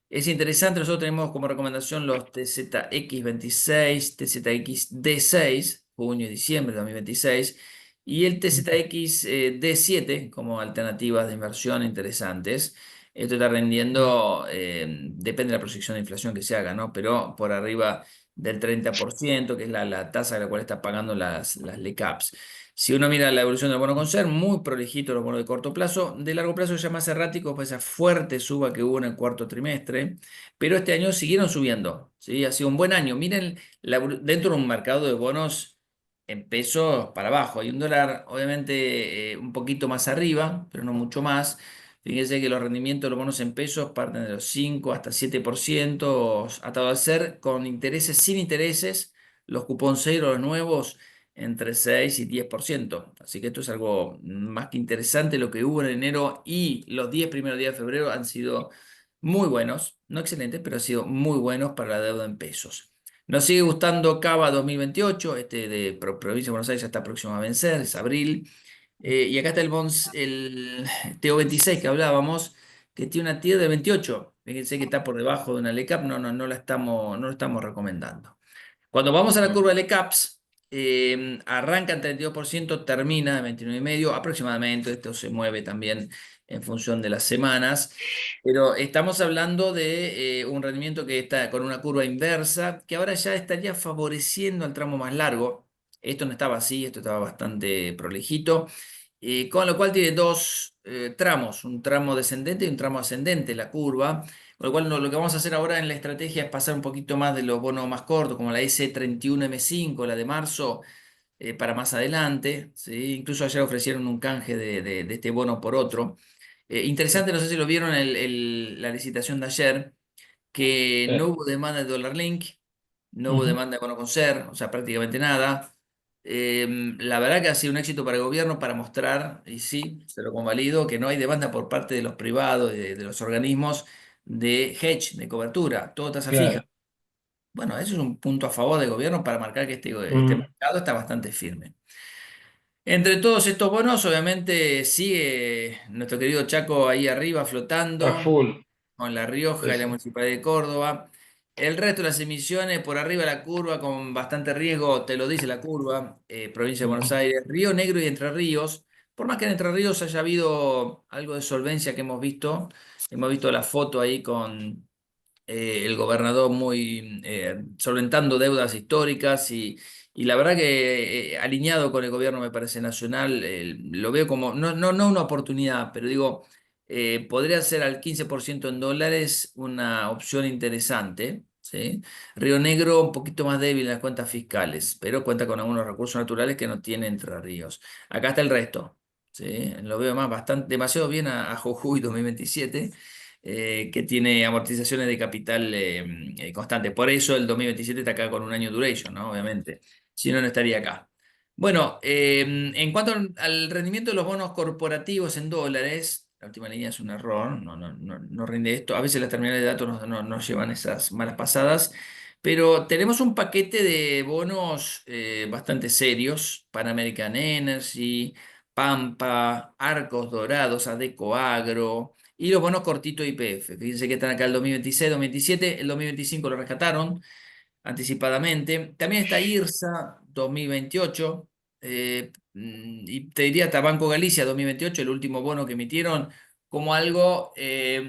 Speaker 3: Es interesante, nosotros tenemos como recomendación los TZX26, TZXD6, junio y diciembre de 2026, y el TZXD7 como alternativas de inversión interesantes. Esto está
Speaker 2: Ujú.
Speaker 3: rendiendo, depende de la proyección de inflación que se haga, ¿no? Pero por arriba del 30%, que es la tasa a la cual está pagando las LECAPs. Si uno mira la evolución del bono con ser, muy prolijito los bonos de corto plazo, de largo plazo ya más errático, pues esa fuerte suba que hubo en el cuarto trimestre, pero este año siguieron subiendo, ¿sí? Ha sido un buen año. Miren, dentro de un mercado de bonos en pesos para abajo, hay un dólar obviamente un poquito más arriba, pero no mucho más. Fíjense que los rendimientos de los bonos en pesos parten de los 5 hasta 7%, atado al ser, con intereses, sin intereses, los cupón cero, los nuevos entre 6 y 10%. Así que esto es algo más que interesante. Lo que hubo en enero y los 10 primeros días de febrero han sido muy buenos, no excelentes, pero han sido muy buenos para la deuda en pesos. Nos sigue gustando Cava 2028, este de Provincia de Buenos Aires ya está próximo a vencer, es abril. Y acá está el TO26 que hablábamos, que tiene una TIR de 28. Fíjense que está por debajo de una LECAP, no lo estamos recomendando. Cuando vamos a la curva de LECAPS, arranca en 32%, termina en 29,5 aproximadamente. Esto se mueve también en función de las semanas. Pero estamos hablando de un rendimiento que está con una curva inversa, que ahora ya estaría favoreciendo al tramo más largo. Esto no estaba así, esto estaba bastante prolijito. Con lo cual tiene dos tramos, un tramo descendente y un tramo ascendente la curva. Con lo cual lo que vamos a hacer ahora en la estrategia es pasar un poquito más de los bonos más cortos, como la S31M5, la de marzo, para más adelante, ¿sí? Incluso ayer ofrecieron un canje de este bono por otro. Interesante, no sé si lo vieron la licitación de ayer. que
Speaker 1: Sí.
Speaker 3: no hubo demanda de Dollar Link, no hubo
Speaker 1: Ujú.
Speaker 3: demanda de bono con ser, o sea, prácticamente nada. La verdad que ha sido un éxito para el gobierno para mostrar, y sí, se lo convalido, que no hay demanda por parte de los privados, de los organismos de hedge, de cobertura, todo tasa fija.
Speaker 1: Claro.
Speaker 3: Bueno, eso es un punto a favor del gobierno para marcar que este
Speaker 1: Ujú.
Speaker 3: mercado está bastante firme. Entre todos estos bonos, obviamente sigue nuestro querido Chaco ahí arriba
Speaker 1: A
Speaker 3: flotando,
Speaker 1: full.
Speaker 3: con La
Speaker 1: Sí,
Speaker 3: Rioja y la
Speaker 1: sí.
Speaker 3: Municipalidad de Córdoba. El resto de las emisiones por arriba de la curva con bastante riesgo, te lo dice la curva, provincia de Buenos
Speaker 1: Ujú.
Speaker 3: Aires, Río Negro y Entre Ríos. Por más que en Entre Ríos haya habido algo de solvencia que hemos visto la foto ahí con el gobernador muy solventando deudas históricas y la verdad que alineado con el gobierno me parece nacional, lo veo como, no una oportunidad, pero digo, podría ser al 15% en dólares una opción interesante. ¿Sí? Río Negro un poquito más débil en las cuentas fiscales, pero cuenta con algunos recursos naturales que no tiene Entre Ríos. Acá está el resto. ¿Sí? Lo veo más bastante, demasiado bien a Jujuy 2027 que tiene amortizaciones de capital constante. Por eso el 2027 está acá con un año duration, ¿no? Obviamente. Si no, no estaría acá. Bueno, en cuanto al rendimiento de los bonos corporativos en dólares, la última línea es un error, no rinde esto. A veces las terminales de datos nos llevan esas malas pasadas, pero tenemos un paquete de bonos bastante serios, Pan American Energy, Pampa, Arcos Dorados, Adecoagro. Y los bonos cortitos YPF. Fíjense que están acá el 2026, 2027, el 2025 lo rescataron anticipadamente. También está IRSA 2028. Y te diría hasta Banco Galicia 2028, el último bono que emitieron, como algo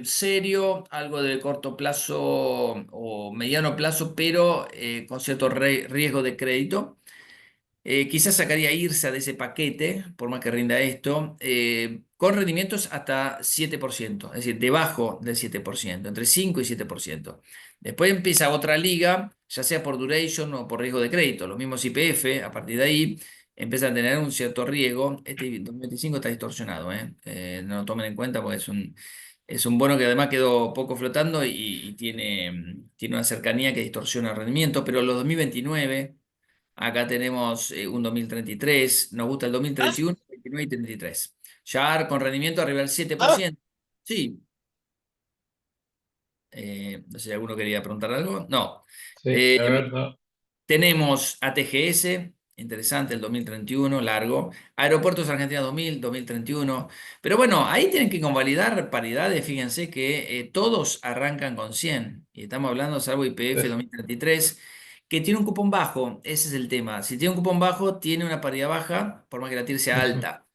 Speaker 3: serio, algo de corto plazo o mediano plazo, pero con cierto riesgo de crédito. Quizás sacaría IRSA de ese paquete, por más que rinda esto, con rendimientos hasta 7%, es decir, debajo del 7%, entre 5 y 7%. Después empieza otra liga, ya sea por duration o por riesgo de crédito. Los mismos YPF, a partir de ahí, empiezan a tener un cierto riesgo. Este 2025 está distorsionado, ¿eh? No lo tomen en cuenta porque es un bono que además quedó poco flotando y tiene una cercanía que distorsiona el rendimiento, pero los 2029. Acá tenemos un 2033, nos gusta el 2031, 29 y 33. Ya con rendimiento arriba del
Speaker 1: Ah,
Speaker 3: 7%. Sí, no sé si alguno quería preguntar algo. No.
Speaker 1: sí,
Speaker 3: Eh,
Speaker 1: a ver, no.
Speaker 3: Tenemos ATGS, interesante, el 2031, largo. Aeropuertos Argentina 2000, 2031. Pero bueno, ahí tienen que convalidar paridades. Fíjense que todos arrancan con 100. Y estamos hablando, salvo YPF
Speaker 1: Sí.
Speaker 3: 2033, que tiene un cupón bajo. Ese es el tema. Si tiene un cupón bajo, tiene una paridad baja, por más que la TIR sea
Speaker 1: Ujú.
Speaker 3: alta.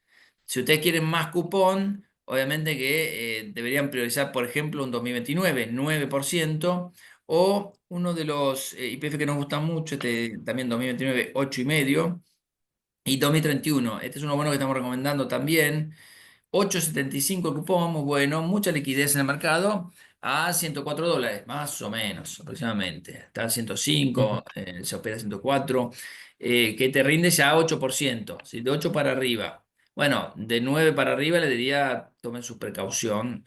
Speaker 3: Si ustedes quieren más cupón, obviamente que deberían priorizar, por ejemplo, un 2029, 9%. O uno de los YPF que nos gustan mucho, este también 2029, 8,5. Y 2031, este es uno bueno que estamos recomendando también. 8,75 el cupón, muy bueno, mucha liquidez en el mercado, a $104, más o menos, aproximadamente. Está a
Speaker 1: Ujú.
Speaker 3: 105, se opera a 104, que te rinde ya 8%, ¿sí? De 8 para arriba. Bueno, de 9 para arriba le diría, tomen su precaución,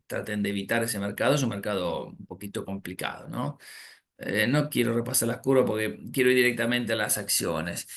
Speaker 3: traten de evitar ese mercado, es un mercado un poquito complicado, ¿no? No quiero repasar las curvas porque quiero ir directamente a las acciones.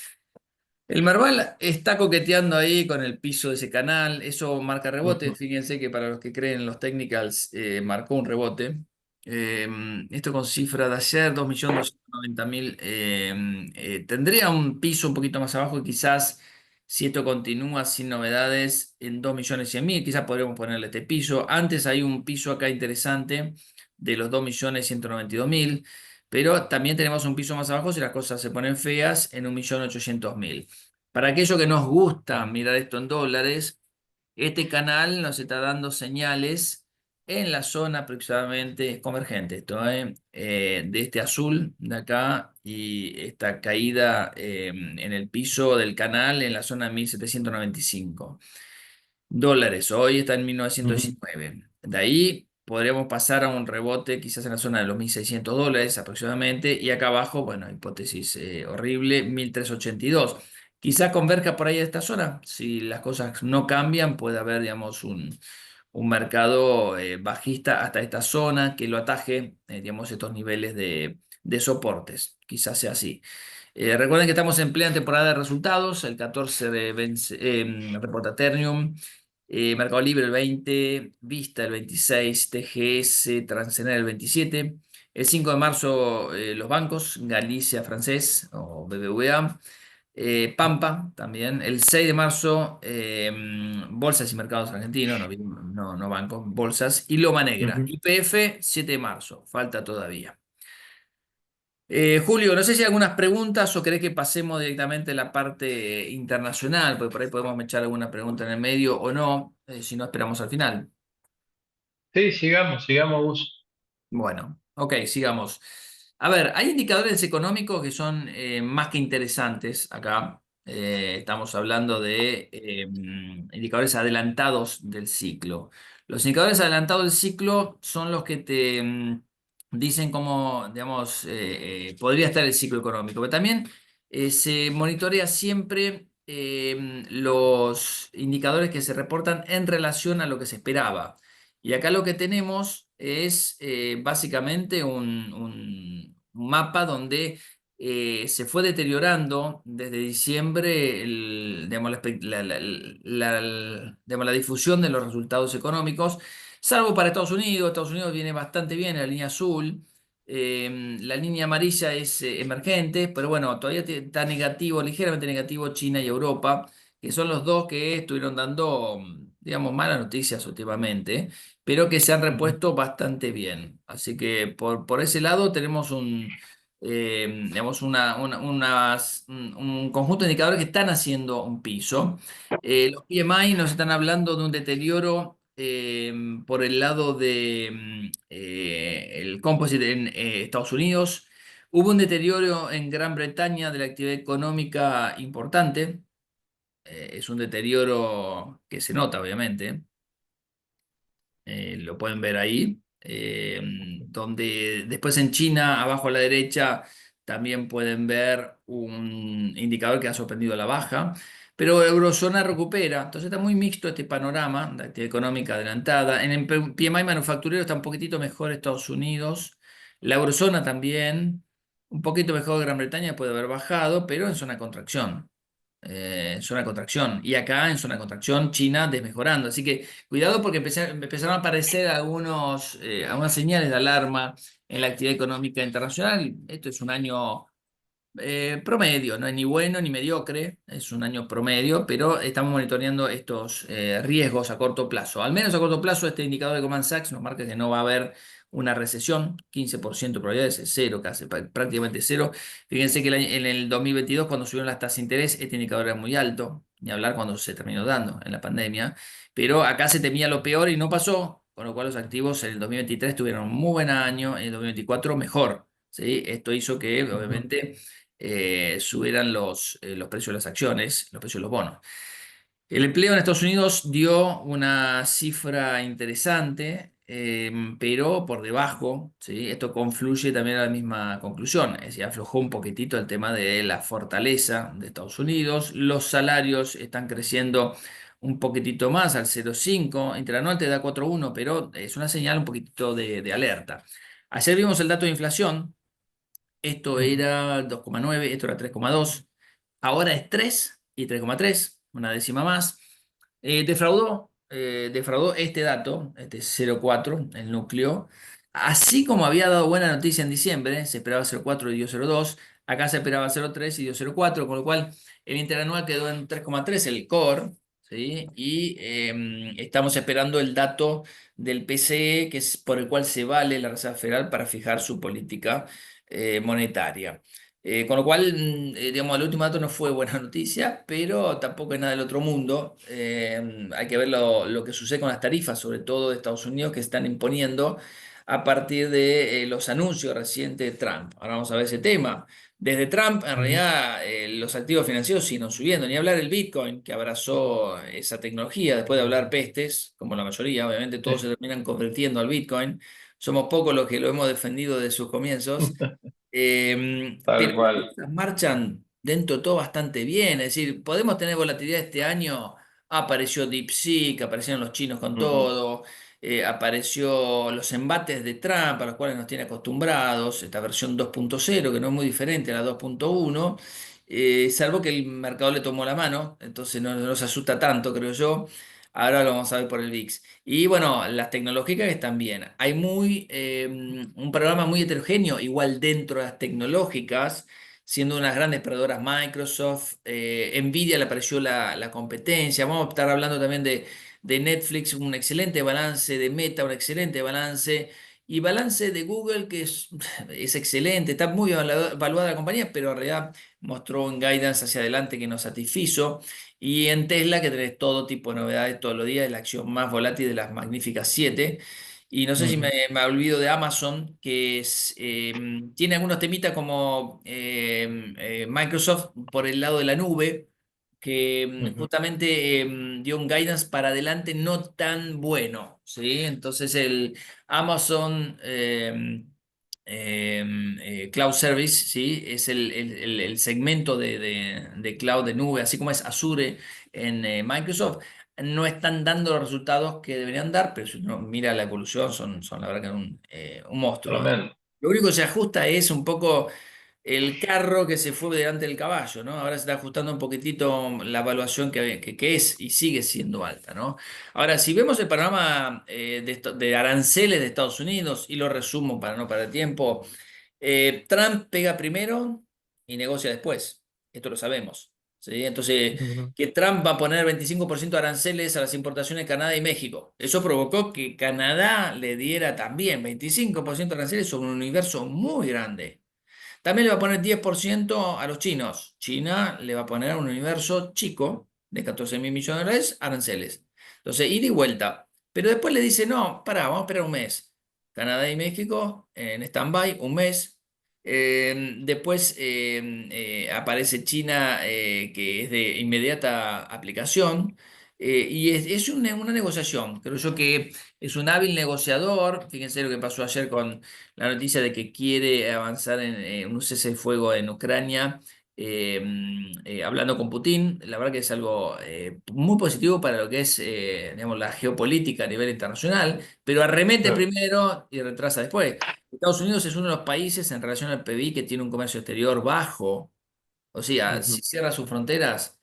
Speaker 3: El Marval está coqueteando ahí con el piso de ese canal, eso marca rebote.
Speaker 1: Ujú.
Speaker 3: Fíjense que para los que creen en los technicals, marcó un rebote. Eh, Esto con cifra de ayer, 2.290.000. Tendría un piso un poquito más abajo y quizás si esto continúa sin novedades en 2.100.000, quizás podremos ponerle este piso. Antes hay un piso acá interesante de los 2.192.000. Pero también tenemos un piso más abajo si las cosas se ponen feas en 1.800.000. Para aquellos que nos gusta mirar esto en dólares, este canal nos está dando señales en la zona aproximadamente convergente, esto, de este azul de acá y esta caída en el piso del canal en la zona 1.795 dólares. Hoy está en
Speaker 1: Ujú.
Speaker 3: 1919. De ahí podríamos pasar a un rebote quizás en la zona de los $1.600 aproximadamente. Y acá abajo, bueno, hipótesis horrible, 1.382. Quizás converja por ahí a esta zona. Si las cosas no cambian, puede haber, digamos, un mercado bajista hasta esta zona que lo ataje, digamos, estos niveles de soportes. Quizás sea así. Recuerden que estamos en plena temporada de resultados. El 14 reporta Ternium, Mercado Libre el 20, Vista el 26, TGS, Transener el 27. El 5 de marzo los bancos, Galicia Francés o BBVA. Pampa también. El 6 de marzo, Bolsas y Mercados Argentinos, no bancos, bolsas. Y Loma Negra.
Speaker 2: Ujú.
Speaker 3: YPF, 7 de marzo, falta todavía. Julio, no sé si hay algunas preguntas o querés que pasemos directamente a la parte internacional, porque por ahí podemos echar alguna pregunta en el medio o no, si no esperamos al final.
Speaker 1: Sí, sigamos, sigamos, Gus.
Speaker 3: Bueno, ok, sigamos. A ver, hay indicadores económicos que son más que interesantes acá. Estamos hablando de indicadores adelantados del ciclo. Los indicadores adelantados del ciclo son los que te dicen cómo, digamos, podría estar el ciclo económico. Pero también se monitorea siempre los indicadores que se reportan en relación a lo que se esperaba. Y acá lo que tenemos es básicamente un mapa donde se fue deteriorando desde diciembre digamos, digamos, la difusión de los resultados económicos, salvo para Estados Unidos. Estados Unidos viene bastante bien en la línea azul. La línea amarilla es emergente, pero bueno, todavía está negativo, ligeramente negativo China y Europa, que son los dos que estuvieron dando, digamos, malas noticias últimamente, pero que se han
Speaker 1: Ujú,
Speaker 3: repuesto bastante bien. Así que por ese lado tenemos digamos un conjunto de indicadores que están haciendo un piso. Los PMI nos están hablando de un deterioro por el lado de el composite en Estados Unidos. Hubo un deterioro en Gran Bretaña de la actividad económica importante. Es un deterioro que se nota, obviamente. Lo pueden ver ahí, donde después en China, abajo a la derecha, también pueden ver un indicador que ha sorprendido a la baja, pero Eurozona recupera, entonces está muy mixto este panorama de actividad económica adelantada. En el PMI manufacturero está un poquitito mejor Estados Unidos, la Eurozona también, un poquito mejor Gran Bretaña puede haber bajado, pero en zona de contracción. En zona de contracción. Y acá en zona de contracción, China desmejorando. Así que cuidado porque empezaron a aparecer algunas señales de alarma en la actividad económica internacional. Esto es un año promedio, no es ni bueno ni mediocre, es un año promedio, pero estamos monitoreando estos riesgos a corto plazo. Al menos a corto plazo, este indicador de Goldman Sachs nos marca que no va a haber una recesión, 15% de probabilidades, es cero, casi prácticamente cero. Fíjense que en el 2022, cuando subieron las tasas de interés, este indicador era muy alto, ni hablar cuando se terminó dando en la pandemia, pero acá se temía lo peor y no pasó, con lo cual los activos en el 2023 tuvieron un muy buen año, en el 2024 mejor. ¿Sí? Esto hizo que,
Speaker 1: ujú,
Speaker 3: obviamente, subieran los precios de las acciones, los precios de los bonos. El empleo en Estados Unidos dio una cifra interesante, pero por debajo, ¿sí? Esto confluye también a la misma conclusión, es decir, aflojó un poquitito el tema de la fortaleza de Estados Unidos, los salarios están creciendo un poquitito más al 0,5, interanual te da 4,1, pero es una señal un poquitito de alerta. Ayer vimos el dato de inflación. Esto
Speaker 1: ujú.
Speaker 3: era 2,9, esto era 3,2. Ahora es 3 y 3,3, una décima más. Defraudó este dato, este 0,4, el núcleo. Así como había dado buena noticia en diciembre, se esperaba 0,4 y dio 0,2. Acá se esperaba 0,3 y dio 0,4, con lo cual el interanual quedó en 3,3, el core. ¿Sí? Y estamos esperando el dato del PCE, que es por el cual se vale la Reserva Federal para fijar su política monetaria. Con lo cual, digamos, el último dato no fue buena noticia, pero tampoco es nada del otro mundo. Hay que ver lo que sucede con las tarifas, sobre todo de Estados Unidos, que se están imponiendo a partir de los anuncios recientes de Trump. Ahora vamos a ver ese tema. Desde Trump, en
Speaker 1: Ujú.
Speaker 3: realidad, los activos financieros siguen subiendo, ni hablar el Bitcoin, que abrazó esa tecnología, después de hablar pestes, como la mayoría, obviamente todos se
Speaker 1: Sí,
Speaker 3: terminan convirtiendo al Bitcoin. Somos pocos los que lo hemos defendido de sus comienzos.
Speaker 1: tal
Speaker 3: Pero las
Speaker 1: cual.
Speaker 3: cosas marchan dentro de todo bastante bien. Es decir, podemos tener volatilidad este año. apareció DeepSeek, aparecieron los chinos con
Speaker 2: Ujú,
Speaker 3: todo, apareció los embates de Trump, a los cuales nos tiene acostumbrados, esta versión 2.0, que no es muy diferente a la 2.1, salvo que el mercado le tomó la mano, entonces no se asusta tanto, creo yo. Ahora lo vamos a ver por el VIX. Y bueno, las tecnológicas están bien. Hay un programa muy heterogéneo, igual dentro de las tecnológicas, siendo unas grandes perdedoras Microsoft. Nvidia le apareció la competencia. Vamos a estar hablando también de Netflix, un excelente balance, de Meta, un excelente balance. Y balance de Google, que es excelente, está muy evaluada la compañía, pero en realidad mostró un guidance hacia adelante que nos satisfizo. Y en Tesla, que tenés todo tipo de novedades todos los días, es la acción más volátil de las magníficas 7. Y no sé si
Speaker 1: Ujú,
Speaker 3: me olvido de Amazon, que tiene algunos temitas como Microsoft por el lado de la nube, que
Speaker 1: ujú.
Speaker 3: justamente dio un guidance para adelante no tan bueno, ¿sí? Entonces el Amazon Cloud Service, ¿sí? Es el segmento de cloud de nube, así como es Azure en Microsoft. No están dando los resultados que deberían dar, pero si uno mira la evolución, son la verdad que un monstruo.
Speaker 1: Tremendo.
Speaker 3: Lo único que se ajusta es un poco el carro que se fue delante del caballo, ¿no? Ahora se está ajustando un poquitito la evaluación que es y sigue siendo alta, ¿no? Ahora, si vemos el panorama de aranceles de Estados Unidos, y lo resumo para no perder tiempo, Trump pega primero y negocia después. Esto lo sabemos, ¿sí? Entonces,
Speaker 1: Ujú,
Speaker 3: que Trump va a poner 25% de aranceles a las importaciones de Canadá y México. Eso provocó que Canadá le diera también 25% de aranceles sobre un universo muy grande. También le va a poner 10% a los chinos. China le va a poner a un universo chico de 14.000 millones de dólares aranceles. Entonces, ida y vuelta. Pero después le dice, no, pará, vamos a esperar un mes. Canadá y México en stand-by, un mes. Después aparece China, que es de inmediata aplicación. Y es una negociación. Creo yo que es un hábil negociador. Fíjense lo que pasó ayer con la noticia de que quiere avanzar en un cese el fuego en Ucrania, eh, hablando con Putin. La verdad que es algo muy positivo para lo que es digamos, la geopolítica a nivel internacional, pero arremete
Speaker 1: claro.
Speaker 3: primero y retrasa después. Estados Unidos es uno de los países en relación al PBI que tiene un comercio exterior bajo. O sea, si
Speaker 1: Ujú,
Speaker 3: cierra sus fronteras,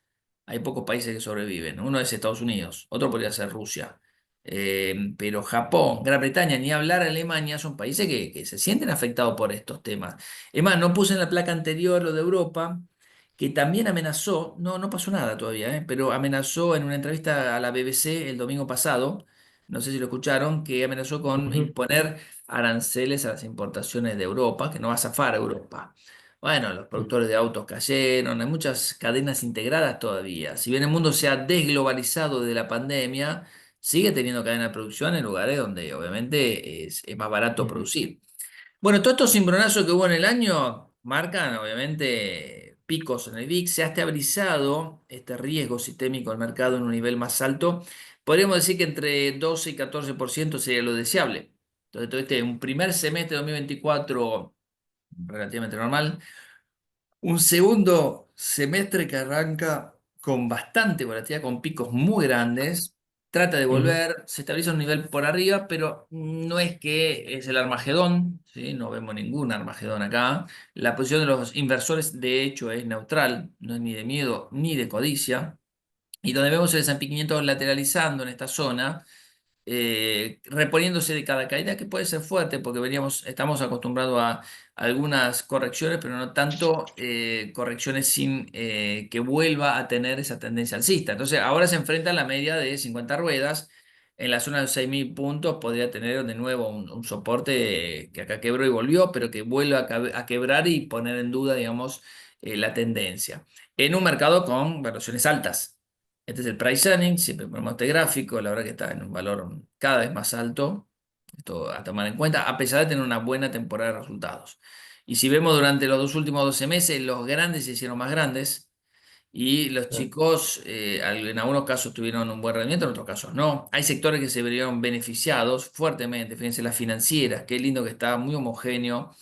Speaker 3: hay pocos países que sobreviven. Uno es Estados Unidos, otro podría ser Rusia. Pero Japón, Gran Bretaña, ni hablar Alemania, son países que se sienten afectados por estos temas. Es más, no puse en la placa anterior lo de Europa, que también amenazó, no pasó nada todavía, pero amenazó en una entrevista a la BBC el domingo pasado, no sé si lo escucharon, que amenazó con
Speaker 1: ujú,
Speaker 3: imponer aranceles a las importaciones de Europa, que no va a zafar a Europa. Bueno, los
Speaker 1: ujú,
Speaker 3: productores de autos cayeron, hay muchas cadenas integradas todavía. Si bien el mundo se ha desglobalizado desde la pandemia, sigue teniendo cadena de producción en lugares donde obviamente es más barato
Speaker 1: ujú.
Speaker 3: producir. Bueno, todos estos cimbronazos que hubo en el año marcan obviamente picos en el VIX. Se ha estabilizado este riesgo sistémico del mercado en un nivel más alto. Podríamos decir que entre 12 y 14% sería lo deseable. Entonces, todo un primer semestre de 2024 relativamente normal. Un segundo semestre que arranca con bastante volatilidad, con picos muy grandes. Trata de
Speaker 1: Ujú,
Speaker 3: volver, se estabiliza un nivel por arriba, pero no es que es el Armagedón, ¿sí? No vemos ningún Armagedón acá. La posición de los inversores, de hecho, es neutral, no es ni de miedo ni de codicia. Y donde vemos el S&P 500 lateralizando en esta zona, reponiéndose de cada caída, que puede ser fuerte porque estamos acostumbrados a algunas correcciones, pero no tanto correcciones sin que vuelva a tener esa tendencia alcista. Entonces, ahora se enfrenta a la media de 50 ruedas. En la zona de 6.000 puntos podría tener de nuevo un soporte que acá quebró y volvió, pero que vuelva a quebrar y poner en duda, digamos, la tendencia. En un mercado con valuaciones altas. Este es el price earning, siempre ponemos este gráfico, la verdad que está en un valor cada vez más alto, esto a tomar en cuenta, a pesar de tener una buena temporada de resultados. Y si vemos durante los dos últimos 12 meses, los grandes se hicieron más grandes y los
Speaker 1: claro.
Speaker 3: chicos en algunos casos tuvieron un buen rendimiento, en otros casos no. Hay sectores que se vieron beneficiados fuertemente, fíjense las financieras, qué lindo que está, muy homogéneo.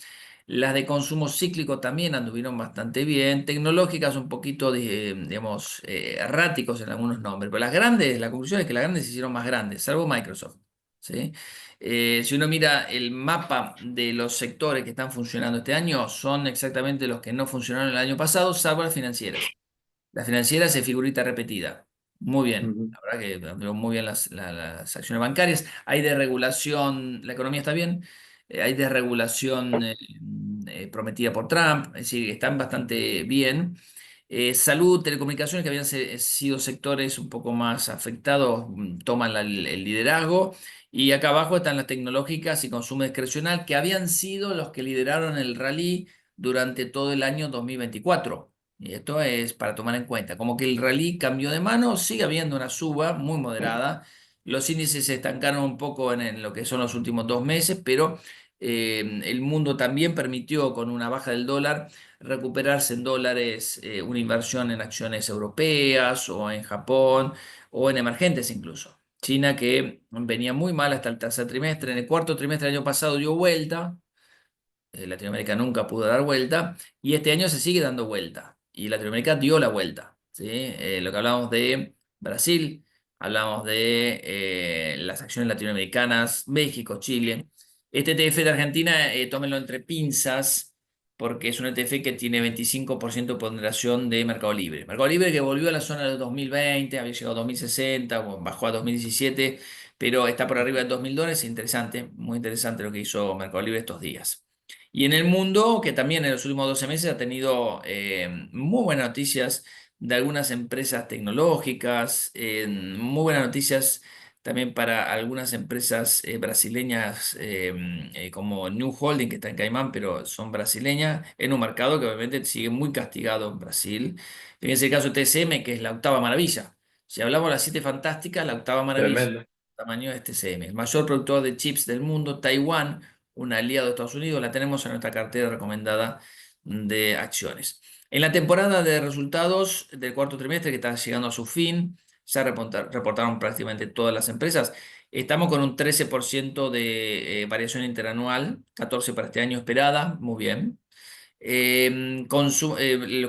Speaker 3: Las de consumo cíclico también anduvieron bastante bien. Tecnológicas un poquito, digamos, erráticos en algunos nombres. Pero las grandes, la conclusión es que las grandes se hicieron más grandes, salvo Microsoft. ¿Sí? Si uno mira el mapa de los sectores que están funcionando este año, son exactamente los que no funcionaron el año pasado, salvo las financieras. Las financieras es figurita repetida. Muy bien.
Speaker 1: Ujú.
Speaker 3: La verdad que anduvieron muy bien las acciones bancarias. Hay desregulación, la economía está bien. Hay desregulación prometida por Trump. Es decir, están bastante bien. Salud, telecomunicaciones, que habían sido sectores un poco más afectados, toman el liderazgo. Y acá abajo están las tecnológicas y consumo discrecional, que habían sido los que lideraron el rally durante todo el año 2024. Y esto es para tomar en cuenta. Como que el rally cambió de mano, sigue habiendo una suba muy moderada. Los índices se estancaron un poco en lo que son los últimos 2 meses, pero el mundo también permitió, con una baja del dólar, recuperarse en dólares una inversión en acciones europeas o en Japón o en emergentes incluso. China, que venía muy mal hasta el tercer trimestre, en el cuarto trimestre del año pasado dio vuelta. Latinoamérica nunca pudo dar vuelta y este año se sigue dando vuelta y Latinoamérica dio la vuelta, ¿sí? Lo que hablamos de Brasil, hablamos de las acciones latinoamericanas, México, Chile. Este ETF de Argentina, tómenlo entre pinzas porque es un ETF que tiene 25% de ponderación de Mercado Libre. Mercado Libre que volvió a la zona del 2020, había llegado a 2060, bueno, bajó a 2017, pero está por arriba de $2.000. Interesante, muy interesante lo que hizo Mercado Libre estos días. Y en el mundo, que también en los últimos 12 meses ha tenido muy buenas noticias de algunas empresas tecnológicas, muy buenas noticias también para algunas empresas brasileñas como New Holding, que está en Caimán, pero son brasileñas, en un mercado que obviamente sigue muy castigado en Brasil. Fíjense el caso de TSM, que es la octava maravilla. Si hablamos de las siete fantásticas, la octava maravilla,
Speaker 1: Tremendo.
Speaker 3: tamaño es TSM, el mayor productor de chips del mundo, Taiwán, un aliado de Estados Unidos, la tenemos en nuestra cartera recomendada de acciones. En la temporada de resultados del cuarto trimestre, que está llegando a su fin, ya reportaron prácticamente todas las empresas. Estamos con un 13% de variación interanual, 14 para este año esperada, muy bien. Lo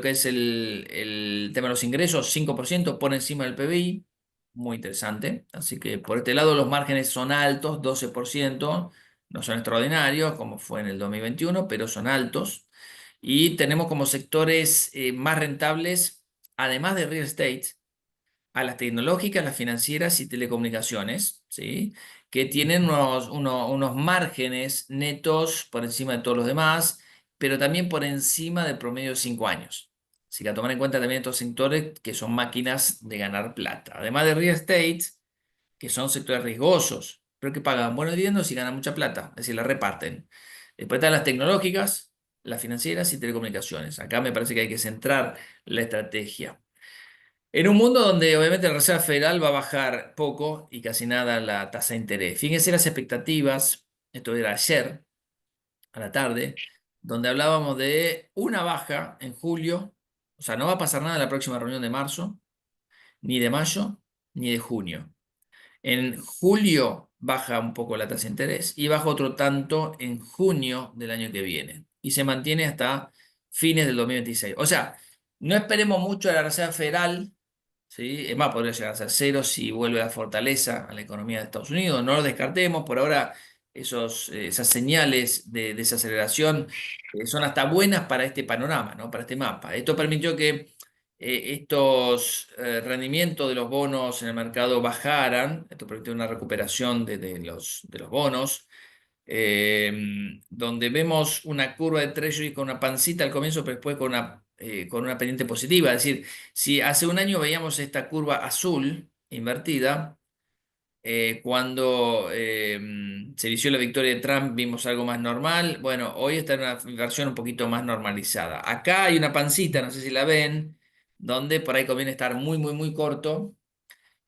Speaker 3: que es el tema de los ingresos, 5% por encima del PBI, muy interesante. Así que por este lado los márgenes son altos, 12%, no son extraordinarios como fue en el 2021, pero son altos. Y tenemos como sectores más rentables, además de real estate, a las tecnológicas, las financieras y telecomunicaciones, ¿sí? Que tienen unos márgenes netos por encima de todos los demás, pero también por encima del promedio de 5 años. Así que a tomar en cuenta también estos sectores que son máquinas de ganar plata. Además de real estate, que son sectores riesgosos, pero que pagan buenos dividendos y ganan mucha plata, es decir, la reparten. Después están las tecnológicas, las financieras y telecomunicaciones. Acá me parece que hay que centrar la estrategia. En un mundo donde obviamente la Reserva Federal va a bajar poco y casi nada la tasa de interés. Fíjense las expectativas, esto era ayer a la tarde, donde hablábamos de una baja en julio, o sea, no va a pasar nada en la próxima reunión de marzo, ni de mayo, ni de junio. En julio baja un poco la tasa de interés y baja otro tanto en junio del año que viene y se mantiene hasta fines del 2026. O sea, no esperemos mucho de la Reserva Federal. ¿Sí? Es más, podría llegar a ser cero si vuelve la fortaleza a la economía de Estados Unidos. No lo descartemos. Por ahora, esas señales de desaceleración son hasta buenas para este panorama, ¿no? Para este mapa. Esto permitió que estos rendimientos de los bonos en el mercado bajaran. Esto permitió una recuperación de los bonos. Donde vemos una curva de Treasury con una pancita al comienzo, pero después con una pendiente positiva. Es decir, si hace un año veíamos esta curva azul invertida, cuando se inició la victoria de Trump vimos algo más normal. Bueno, hoy está en una versión un poquito más normalizada. Acá hay una pancita, no sé si la ven, donde por ahí conviene estar muy, muy, muy corto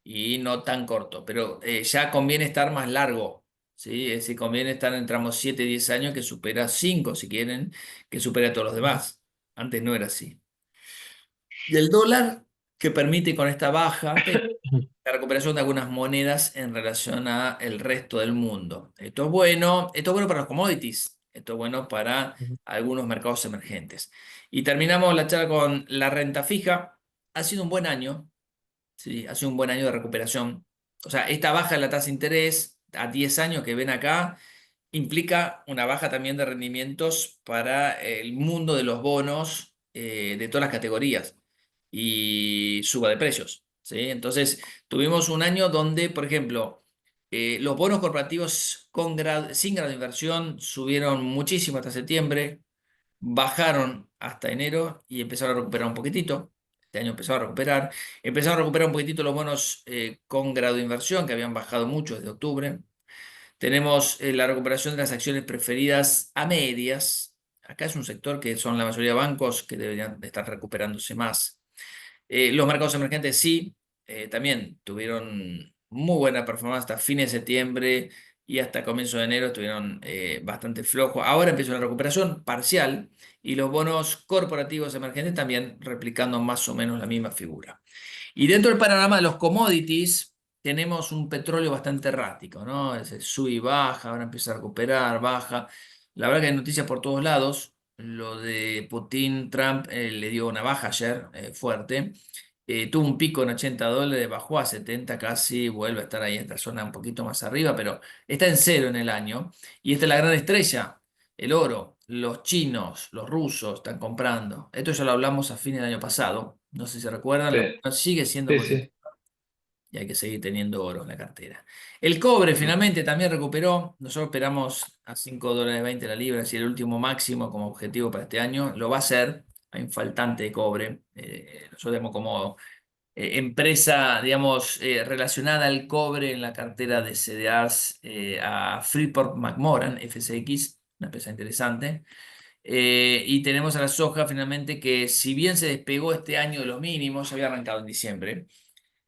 Speaker 3: y no tan corto, pero ya conviene estar más largo, ¿sí? Es decir, conviene estar en tramos 7 10 años que supera 5 si quieren, que supera a todos los demás. Antes no era así. Y el dólar, que permite con esta baja la recuperación de algunas monedas en relación a el resto del mundo. Esto es bueno para los commodities. Esto es bueno para
Speaker 1: Ujú.
Speaker 3: algunos mercados emergentes. Y terminamos la charla con la renta fija. Ha sido un buen año, ¿sí? Ha sido un buen año de recuperación. O sea, esta baja de la tasa de interés a 10 años que ven acá implica una baja también de rendimientos para el mundo de los bonos de todas las categorías y suba de precios, ¿sí? Entonces, tuvimos un año donde, por ejemplo, los bonos corporativos sin grado de inversión subieron muchísimo hasta septiembre, bajaron hasta enero y empezaron a recuperar un poquitito. Este año empezaron a recuperar un poquitito los bonos con grado de inversión que habían bajado mucho desde octubre. Tenemos la recuperación de las acciones preferidas a medias. Acá es un sector que son la mayoría de bancos que deberían de estar recuperándose más. Los mercados emergentes sí, también tuvieron muy buena performance hasta fines de septiembre y hasta comienzo de enero estuvieron bastante flojos. Ahora empieza una recuperación parcial y los bonos corporativos emergentes también replicando más o menos la misma figura. Y dentro del panorama de los commodities, tenemos un petróleo bastante errático, ¿no? Sube y baja, ahora empieza a recuperar, baja. La verdad que hay noticias por todos lados. Lo de Putin, Trump le dio una baja ayer fuerte. Tuvo un pico en $80, bajó a 70 casi, vuelve a estar ahí en esta zona un poquito más arriba, pero está en cero en el año. Y esta es la gran estrella, el oro. Los chinos, los rusos están comprando. Esto ya lo hablamos a fin del año pasado. No sé si se recuerdan,
Speaker 1: Sí,
Speaker 3: la moneda sigue siendo
Speaker 1: sí,
Speaker 3: positiva
Speaker 1: sí.
Speaker 3: y hay que seguir teniendo oro en la cartera. El cobre finalmente también recuperó. Nosotros esperamos a $5.20 la libra, si el último máximo como objetivo para este año. Lo va a hacer. Hay un faltante de cobre. Nosotros tenemos como empresa, digamos, relacionada al cobre en la cartera de CDRs a Freeport McMoran, FCX, una empresa interesante. Y tenemos a la soja finalmente que si bien se despegó este año de los mínimos, había arrancado en diciembre,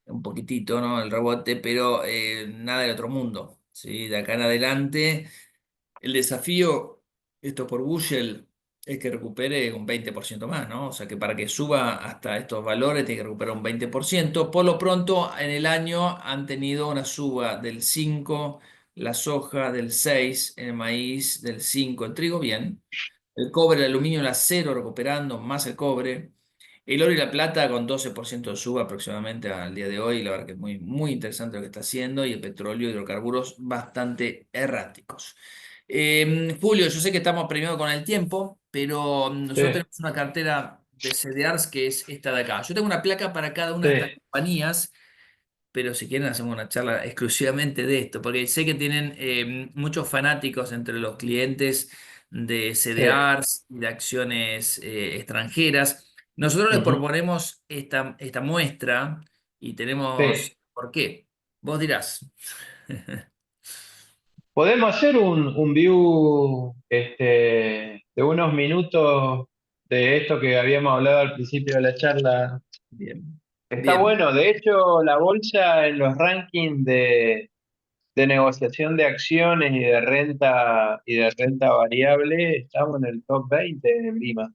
Speaker 3: un poquitito, ¿no? El rebote, pero nada del otro mundo, ¿sí? De acá en adelante, el desafío, esto por Bushel, es que recupere un 20% más, ¿no? O sea que para que suba hasta estos valores tiene que recuperar un 20%. Por lo pronto, en el año han tenido una suba del 5, la soja del 6, el maíz del 5, el trigo bien. El cobre, el aluminio, el acero recuperando, más el cobre. El oro y la plata con 12% de suba aproximadamente al día de hoy. La verdad que es muy, muy interesante lo que está haciendo. Y el petróleo y hidrocarburos bastante erráticos. Julio, yo sé que estamos premiados con el tiempo, pero
Speaker 1: Sí,
Speaker 3: nosotros tenemos una cartera de CDRs que es esta de acá. Yo tengo una placa para cada una de estas
Speaker 1: sí.
Speaker 3: compañías, pero si quieren hacemos una charla exclusivamente de esto, porque sé que tienen muchos fanáticos entre los clientes de
Speaker 1: Sí.
Speaker 3: CDRs y de acciones extranjeras. Nosotros les
Speaker 1: Ujú.
Speaker 3: proponemos esta muestra y tenemos...
Speaker 1: Sí.
Speaker 3: ¿Por qué? Vos dirás.
Speaker 1: Podemos hacer un view de unos minutos de esto que habíamos hablado al principio de la charla.
Speaker 3: Bien,
Speaker 1: Está
Speaker 3: bien,
Speaker 1: bueno. De hecho, la bolsa en los rankings de negociación de acciones y de renta variable, estamos en el top 20 en Lima.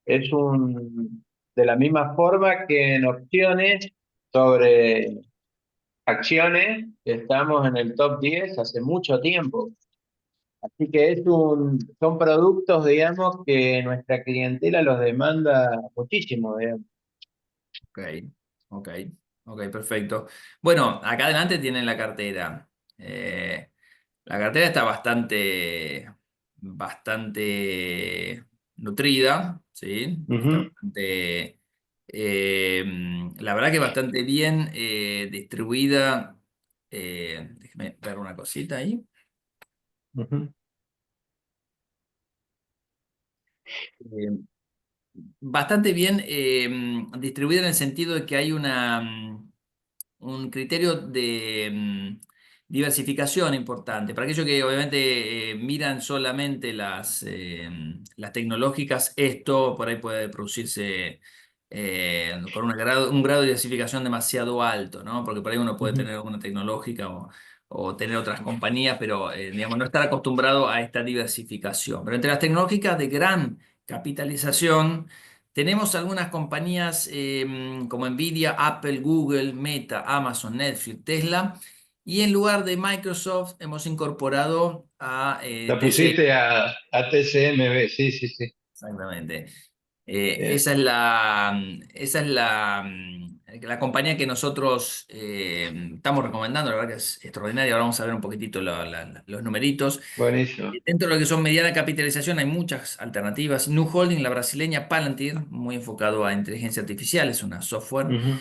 Speaker 1: Es de la misma forma que en opciones sobre acciones, estamos en el top 10 hace mucho tiempo. Así que son productos, digamos, que nuestra clientela los demanda muchísimo, digamos.
Speaker 3: ok, ok, ok, perfecto. Bueno, acá adelante tienen la cartera. La cartera está bastante nutrida, ¿sí? Está
Speaker 1: Ujú,
Speaker 3: bastante, la verdad que bastante bien distribuida. Déjeme ver una cosita ahí.
Speaker 1: ujú,
Speaker 3: Eh, Bastante bien distribuida en el sentido de que hay un criterio de diversificación importante. Para aquellos que obviamente miran solamente las tecnológicas, esto por ahí puede producirse con un grado de diversificación demasiado alto, ¿no? Porque por ahí uno puede
Speaker 1: ujú.
Speaker 3: tener alguna tecnológica o tener otras compañías, pero digamos, no estar acostumbrado a esta diversificación. Pero entre las tecnológicas de gran capitalización, tenemos algunas compañías como Nvidia, Apple, Google, Meta, Amazon, Netflix, Tesla Y en lugar de Microsoft hemos incorporado a
Speaker 1: La
Speaker 3: TC.
Speaker 1: pusiste a TCMB, sí, sí, sí.
Speaker 3: Exactamente.
Speaker 1: Bien.
Speaker 3: Esa es la compañía que nosotros estamos recomendando, la verdad que es extraordinaria. Ahora vamos a ver un poquitito los numeritos.
Speaker 1: Buenísimo.
Speaker 3: Dentro de lo que son mediana capitalización hay muchas alternativas. New Holding, la brasileña Palantir, muy enfocado a inteligencia artificial, es una software.
Speaker 1: Ujú,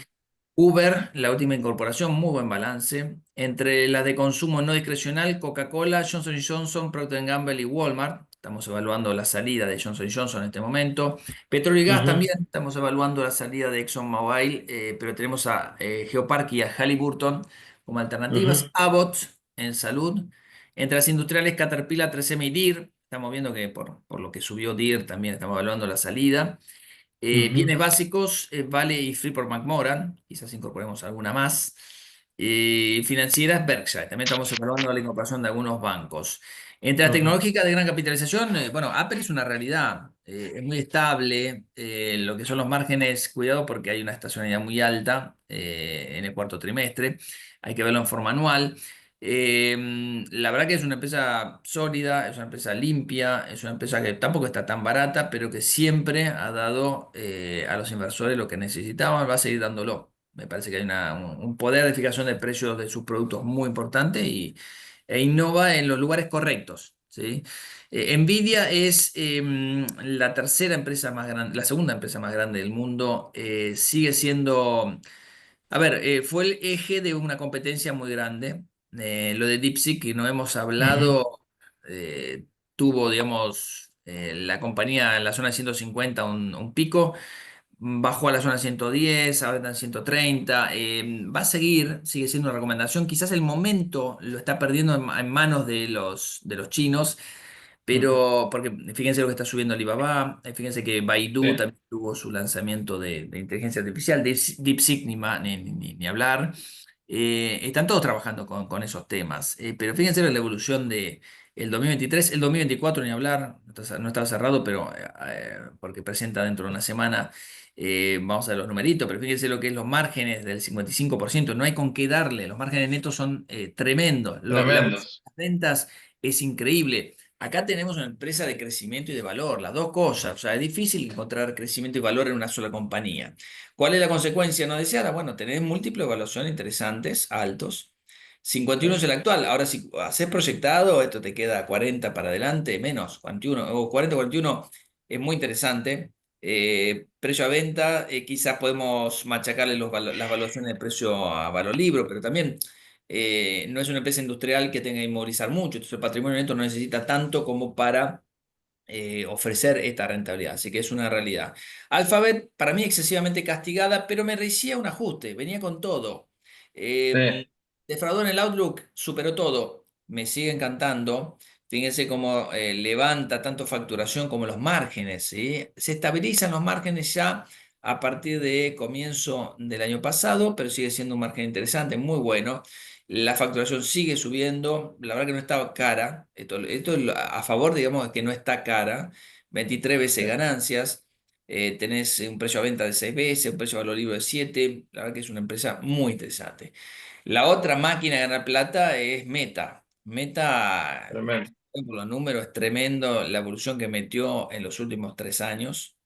Speaker 3: Uber, la última incorporación, muy buen balance. Entre las de consumo no discrecional, Coca-Cola, Johnson Johnson, Procter Gamble y Walmart. Estamos evaluando la salida de Johnson Johnson en este momento. Petróleo y gas
Speaker 1: ujú,
Speaker 3: también. Estamos evaluando la salida de ExxonMobil, pero tenemos a Geopark y a Halliburton como alternativas.
Speaker 1: ujú,
Speaker 3: Abbott en salud. Entre las industriales, Caterpillar, 3M y Deere. Estamos viendo que por lo que subió Deere también estamos evaluando la salida.
Speaker 1: ujú,
Speaker 3: Bienes básicos, Vale y Freeport McMoran, quizás incorporemos alguna más. Financieras, Berkshire, también estamos evaluando la incorporación de algunos bancos. Entre las
Speaker 1: ujú,
Speaker 3: tecnológicas de gran capitalización, bueno, Apple es una realidad, es muy estable, lo que son los márgenes, cuidado porque hay una estacionalidad muy alta en el cuarto trimestre, hay que verlo en forma anual. La verdad que es una empresa sólida, es una empresa limpia, es una empresa que tampoco está tan barata, pero que siempre ha dado a los inversores lo que necesitaban, va a seguir dándolo. Me parece que hay un poder de fijación de precios de sus productos muy importante e innova en los lugares correctos, ¿sí? Nvidia es la tercera empresa más grande, la segunda empresa más grande del mundo, sigue siendo... A ver, fue el eje de una competencia muy grande. Lo de DeepSeek, que no hemos
Speaker 1: ujú,
Speaker 3: hablado, tuvo, digamos, la compañía en la zona de 150 un pico, bajó a la zona 110, ahora está en 130. Va a seguir, sigue siendo una recomendación. Quizás el momento lo está perdiendo en manos de los chinos.
Speaker 1: ujú.
Speaker 3: Pero, porque fíjense lo que está subiendo Alibaba, fíjense que Baidu
Speaker 1: Sí,
Speaker 3: también tuvo su lanzamiento de inteligencia artificial, DeepSeek ni hablar. Están todos trabajando con esos temas, pero fíjense la evolución de el 2023, el 2024 ni hablar, no estaba cerrado, pero porque presenta dentro de una semana, vamos a ver los numeritos, pero fíjense lo que es los márgenes del 55%, no hay con qué darle, los márgenes netos son tremendos, la evolución
Speaker 1: tremendos.
Speaker 3: de las ventas es increíble. Acá tenemos una empresa de crecimiento y de valor, las dos cosas. O sea, es difícil encontrar crecimiento y valor en una sola compañía. ¿Cuál es la consecuencia no deseada? Bueno, tener múltiplos de evaluación interesantes, altos. 51 es
Speaker 1: Sí,
Speaker 3: el actual. Ahora, si haces proyectado, esto te queda 40 para adelante, menos 41, o 40, 41 es muy interesante. Precio a venta, quizás podemos machacarle las valuaciones de precio a valor libro, pero también no es una empresa industrial que tenga que inmovilizar mucho, entonces el patrimonio neto no necesita tanto como para ofrecer esta rentabilidad, así que es una realidad. Alphabet, para mí excesivamente castigada, pero merecía un ajuste, venía con todo.
Speaker 1: sí,
Speaker 3: Defraudó en el Outlook, superó todo, me sigue encantando. Fíjense cómo levanta tanto facturación como los márgenes, ¿sí? Se estabilizan los márgenes ya a partir de comienzo del año pasado, pero sigue siendo un margen interesante, muy bueno. La facturación sigue subiendo, la verdad que no estaba cara, esto es a favor, digamos, de que no está cara, 23 veces
Speaker 1: sí,
Speaker 3: ganancias, tenés un precio a venta de 6 veces, un precio a valor libre de 7, la verdad que es una empresa muy interesante. La otra máquina de ganar plata es Meta. Meta,
Speaker 1: tremendo.
Speaker 3: por los números, es tremendo la evolución que metió en los últimos 3 años,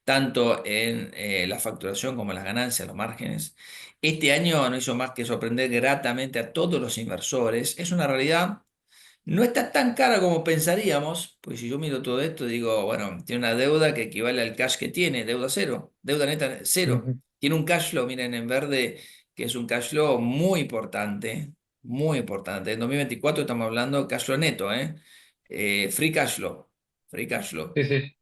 Speaker 3: tanto en la facturación como en las ganancias, los márgenes. Este año no hizo más que sorprender gratamente a todos los inversores. Es una realidad, no está tan cara como pensaríamos, pues si yo miro todo esto, digo, bueno, tiene una deuda que equivale al cash que tiene, deuda cero, deuda neta cero.
Speaker 1: Ujú,
Speaker 3: Tiene un cash flow, miren en verde, que es un cash flow muy importante, muy importante. En 2024 estamos hablando cash flow neto, ¿eh? Free cash flow, free cash flow.
Speaker 1: sí, sí,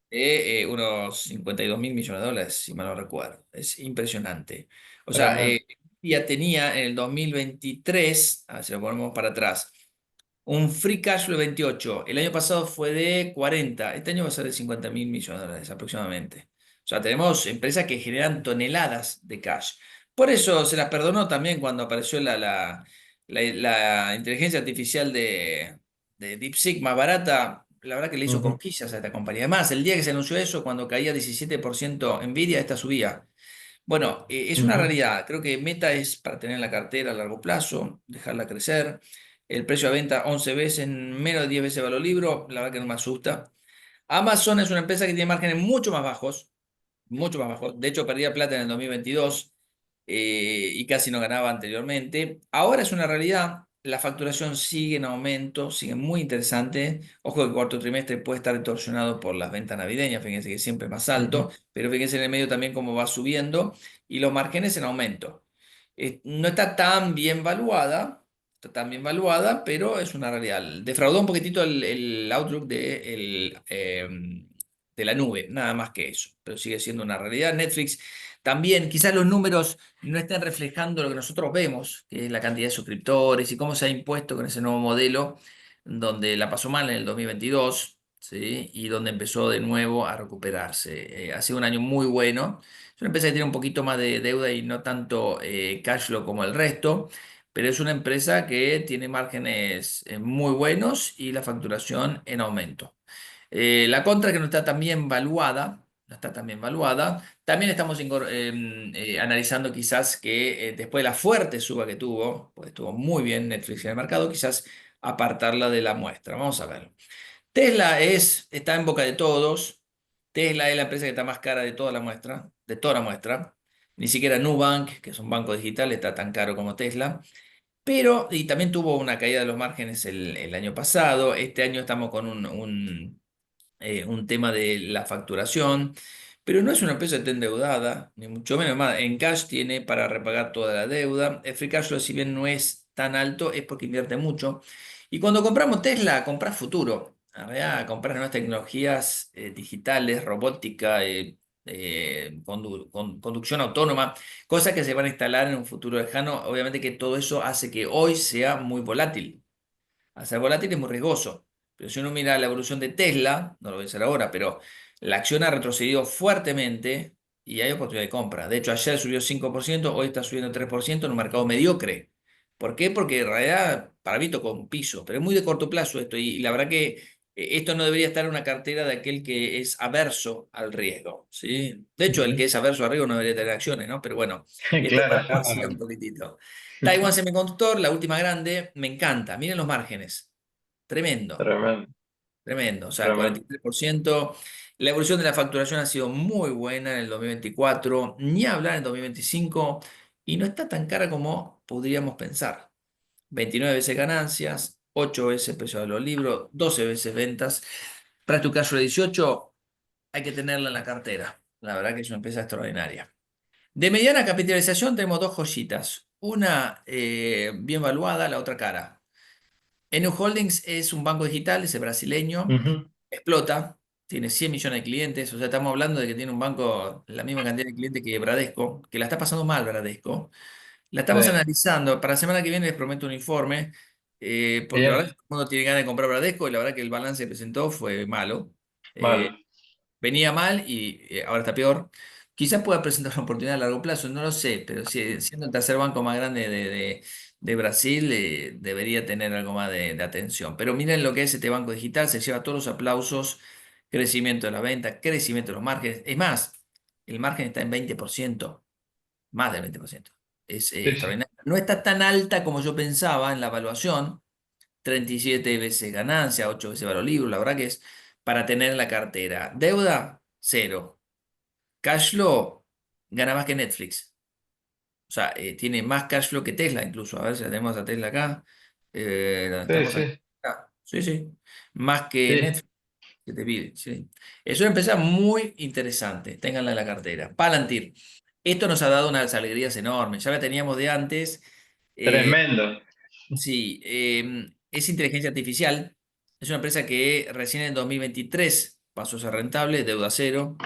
Speaker 3: Unos 52.000 millones de dólares, si mal no recuerdo. Es impresionante. O sea,
Speaker 1: tremendo.
Speaker 3: ya tenía en el 2023, a ver si lo ponemos para atrás, un free cash flow de 28. El año pasado fue de 40. Este año va a ser de 50.000 millones de dólares aproximadamente. O sea, tenemos empresas que generan toneladas de cash. Por eso se las perdonó también cuando apareció la inteligencia artificial de DeepSeek más barata. La verdad que le hizo
Speaker 1: Ujú,
Speaker 3: cosquillas a esta compañía. Además, el día que se anunció eso, cuando caía 17% Nvidia, esta subía. Bueno, es una
Speaker 1: Ujú.
Speaker 3: realidad. Creo que meta es para tener en la cartera a largo plazo, dejarla crecer. El precio de venta 11 veces, menos de 10 veces valor libro, la verdad que no me asusta. Amazon es una empresa que tiene márgenes mucho más bajos, mucho más bajos. De hecho, perdía plata en el 2022 y casi no ganaba anteriormente. Ahora es una realidad. La facturación sigue en aumento, sigue muy interesante. Ojo que el cuarto trimestre puede estar distorsionado por las ventas navideñas, fíjense que siempre es más
Speaker 1: Ujú.
Speaker 3: alto, pero fíjense en el medio también cómo va subiendo y los márgenes en aumento. No está tan bien valuada, está tan bien valuada, pero es una realidad. Defraudó un poquitito el outlook de la nube, nada más que eso, pero sigue siendo una realidad. Netflix también, quizás los números no estén reflejando lo que nosotros vemos, que es la cantidad de suscriptores y cómo se ha impuesto con ese nuevo modelo, donde la pasó mal en el 2022, ¿sí? Y donde empezó de nuevo a recuperarse. Ha sido un año muy bueno. Es una empresa que tiene un poquito más de deuda y no tanto cash flow como el resto, pero es una empresa que tiene márgenes muy buenos y la facturación en aumento. La contra que no está tan bien valuada, no está tan bien valuada. También estamos analizando quizás que después de la fuerte suba que tuvo, pues estuvo muy bien Netflix en el mercado, quizás apartarla de la muestra. Vamos a ver. Está en boca de todos. Tesla es la empresa que está más cara de toda la muestra, de toda la muestra. Ni siquiera Nubank, que es un banco digital, está tan caro como Tesla. Pero, y también tuvo una caída de los márgenes el año pasado. Este año estamos con un tema de la facturación, pero no es una empresa que esté endeudada, ni mucho menos más. En cash tiene para repagar toda la deuda. El free cash flow, si bien no es tan alto, es porque invierte mucho. Y cuando compramos Tesla, compras futuro. En realidad, compras nuevas tecnologías digitales, robótica, conducción autónoma, cosas que se van a instalar en un futuro lejano. Obviamente que todo eso hace que hoy sea muy volátil. Al ser volátil es muy riesgoso. Pero si uno mira la evolución de Tesla, no lo voy a hacer ahora, pero la acción ha retrocedido fuertemente y hay oportunidad de compra. De hecho, ayer subió 5%, hoy está subiendo 3% en un mercado mediocre. ¿Por qué? Porque en realidad para mí tocó un piso, pero es muy de corto plazo esto y la verdad que esto no debería estar en una cartera de aquel que es averso al riesgo, ¿sí? De hecho, el que
Speaker 1: Ujú.
Speaker 3: es averso al riesgo no debería tener acciones, ¿no? Pero bueno, esto es para
Speaker 1: Claro.
Speaker 3: darse un poquitito. Taiwan Semiconductor, la última grande, me encanta. Miren los márgenes. Tremendo,
Speaker 1: Tremendo,
Speaker 3: tremendo. O sea,
Speaker 1: tremendo.
Speaker 3: 43%. La evolución de la facturación ha sido muy buena en el 2024, ni hablar en el 2025, y no está tan cara como podríamos pensar. 29 veces ganancias, 8 veces precio de los libros, 12 veces ventas. Para tu caso de 18, hay que tenerla en la cartera. La verdad que es una empresa extraordinaria. De mediana capitalización tenemos dos joyitas. Una bien valuada, la otra cara. Enu Holdings es un banco digital, es brasileño,
Speaker 1: Ujú.
Speaker 3: explota, tiene 100 millones de clientes, o sea, estamos hablando de que tiene un banco, la misma cantidad de clientes que Bradesco, que la está pasando mal Bradesco. La
Speaker 1: Sí.
Speaker 3: estamos analizando, para la semana que viene les prometo un informe, porque la
Speaker 1: Bien,
Speaker 3: verdad que todo el mundo tiene ganas de comprar Bradesco y la verdad que el balance que presentó fue malo. Eh,
Speaker 1: mal.
Speaker 3: Venía mal y ahora está peor. Quizás pueda presentar una oportunidad a largo plazo, no lo sé, pero siendo el tercer banco más grande de Brasil, debería tener algo más de atención. Pero miren lo que es este banco digital, se lleva todos los aplausos, crecimiento de la venta, crecimiento de los márgenes. Es más, el margen está en 20%, más del 20%. Es
Speaker 1: Sí, sí.
Speaker 3: extraordinario. No está tan alta como yo pensaba en la evaluación, 37 veces ganancia, 8 veces valor libro, la verdad que es para tener en la cartera. Deuda, cero. Cash flow, gana más que Netflix. O sea, tiene más cash flow que Tesla incluso. A ver si la tenemos a Tesla acá. ¿Dónde
Speaker 1: Sí,
Speaker 3: estamos acá?
Speaker 1: sí.
Speaker 3: Ah, sí, sí. Más que
Speaker 1: Sí.
Speaker 3: Netflix. Que te pide, sí. Es una empresa muy interesante. Ténganla en la cartera. Palantir. Esto nos ha dado unas alegrías enormes. Ya la teníamos de antes. Eh,
Speaker 1: Tremendo.
Speaker 3: Sí, es inteligencia artificial. Es una empresa que recién en 2023 pasó a ser rentable, deuda cero.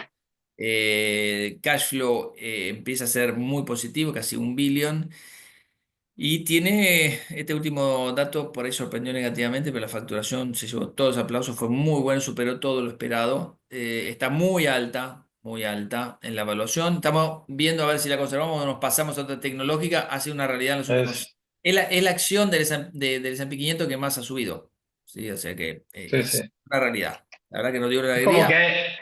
Speaker 3: Cash flow empieza a ser muy positivo, casi 1 billón. Y tiene este último dato, por ahí sorprendió negativamente, pero la facturación se llevó todos los aplausos, fue muy bueno, superó todo lo esperado. Está muy alta en la evaluación. Estamos viendo a ver si la conservamos o nos pasamos a otra tecnológica. Ha sido una realidad en los últimos.
Speaker 1: Es,
Speaker 3: Es la acción del S&P 500 que más ha subido. ¿Sí? O sea que
Speaker 1: sí,
Speaker 3: es
Speaker 1: sí.
Speaker 3: una realidad. La verdad que nos dio la
Speaker 1: Es como que
Speaker 3: alegría.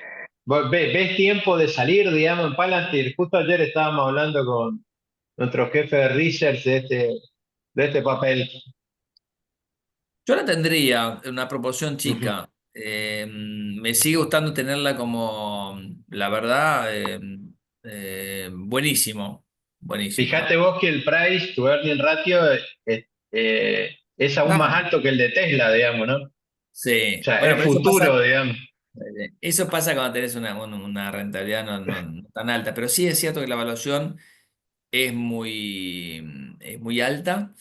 Speaker 1: ¿Ves tiempo de salir, digamos, en Palantir? Justo ayer estábamos hablando con nuestro jefe de research de este papel.
Speaker 3: Yo la tendría en una proporción
Speaker 1: Ujú.
Speaker 3: chica. Me sigue gustando tenerla como, la verdad, buenísimo. Buenísimo.
Speaker 1: Fíjate vos que el price to earning ratio es aún más
Speaker 3: Ah,
Speaker 1: alto que el de Tesla, digamos, ¿no? O
Speaker 3: sí.
Speaker 1: sea,
Speaker 3: Bueno,
Speaker 1: es
Speaker 3: pero eso pasa.
Speaker 1: futuro, digamos.
Speaker 3: Eso pasa cuando tenés una rentabilidad no tan alta, pero sí es cierto que la evaluación es muy alta.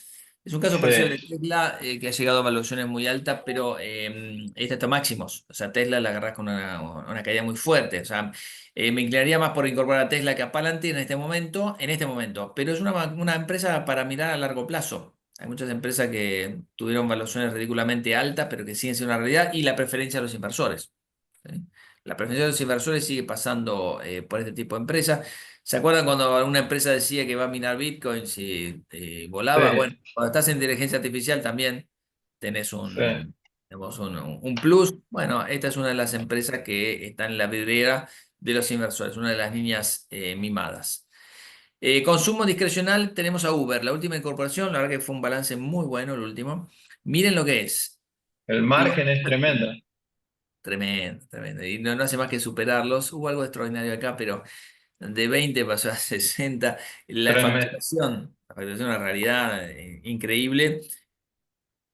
Speaker 3: Es un caso parecido al de
Speaker 1: Sí,
Speaker 3: Tesla, que ha llegado a valuaciones muy altas, pero esta está máximos. O sea, Tesla la agarrás con una caída muy fuerte. O sea, me inclinaría más por incorporar a Tesla que a Palantir en este momento. Pero es una empresa para mirar a largo plazo. Hay muchas empresas que tuvieron valuaciones ridículamente altas, pero que siguen siendo una realidad, y la preferencia de los inversores. ¿Sí? La preferencia de los inversores sigue pasando por este tipo de empresas. ¿Se acuerdan cuando una empresa decía que va a minar Bitcoin si volaba? Bueno,
Speaker 1: sí,
Speaker 3: cuando estás en inteligencia artificial también tenés
Speaker 1: sí.
Speaker 3: tenemos un plus. Bueno, esta es una de las empresas que está en la vidriera de los inversores, una de las niñas mimadas. Consumo discrecional, tenemos a Uber, la última incorporación, la verdad que fue un balance muy bueno el último. Miren lo que es.
Speaker 1: El
Speaker 3: Los
Speaker 1: margen es tremendo.
Speaker 3: Tremendo, tremendo. Y no hace más que superarlos. Hubo algo extraordinario acá, pero de 20 pasó a 60.
Speaker 1: Tremendo.
Speaker 3: La facturación es una realidad increíble.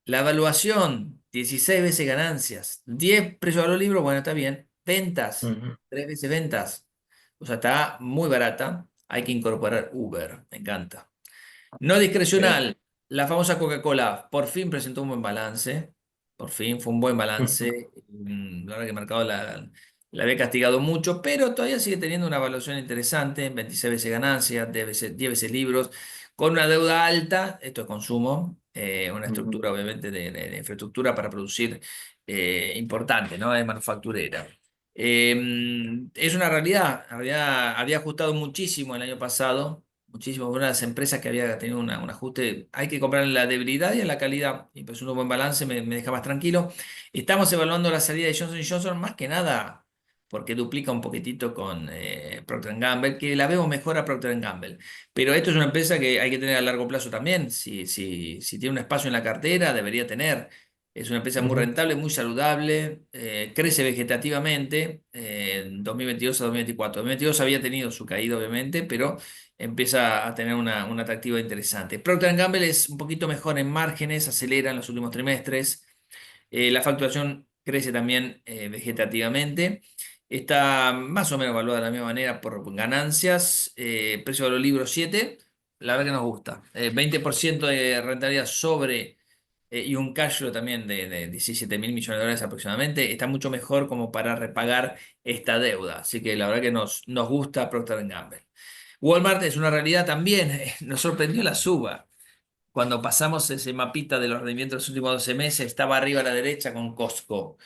Speaker 3: La evaluación, 16 veces ganancias. 10 precio de valor libro, bueno, está bien. Ventas,
Speaker 1: Ujú.
Speaker 3: 3 veces ventas. O sea, está muy barata. Hay que incorporar Uber, me encanta. No
Speaker 1: Sí.
Speaker 3: discrecional, la famosa Coca-Cola por fin presentó un buen balance, por fin fue un buen
Speaker 1: Ujú.
Speaker 3: balance. La verdad que el mercado la había castigado mucho, pero todavía sigue teniendo una evaluación interesante, 26 veces ganancias, 10 veces libros, con una deuda alta, esto es consumo, una
Speaker 1: Ujú.
Speaker 3: estructura obviamente de infraestructura para producir importante, ¿no? Es manufacturera. Es una realidad, había ajustado muchísimo el año pasado, muchísimo, fue una de las empresas que había tenido un ajuste. Hay que comprar en la debilidad y en la calidad, y pues un buen balance me deja más tranquilo. Estamos evaluando la salida de Johnson Johnson más que nada porque duplica un poquitito con Procter Gamble, que la veo mejor a Procter Gamble. Pero esto es una empresa que hay que tener a largo plazo también. Si tiene un espacio en la cartera, debería tener. Es una empresa muy
Speaker 1: Ujú.
Speaker 3: rentable, muy saludable, crece vegetativamente en 2022 a 2024. 2022 había tenido su caída, obviamente, pero empieza a tener un atractivo interesante. Procter Gamble es un poquito mejor en márgenes, acelera en los últimos trimestres. La facturación crece también vegetativamente. Está más o menos evaluada de la misma manera por ganancias. Precio de los libros 7. La verdad que nos gusta. 20% de rentabilidad sobre y un cash flow también de 17.000 millones de dólares aproximadamente. Está mucho mejor como para repagar esta deuda. Así que la verdad que nos gusta Procter Gamble. Walmart es una realidad también. Nos sorprendió la suba. Cuando pasamos ese mapita de los rendimientos de los últimos 12 meses, estaba arriba a la derecha con Costco.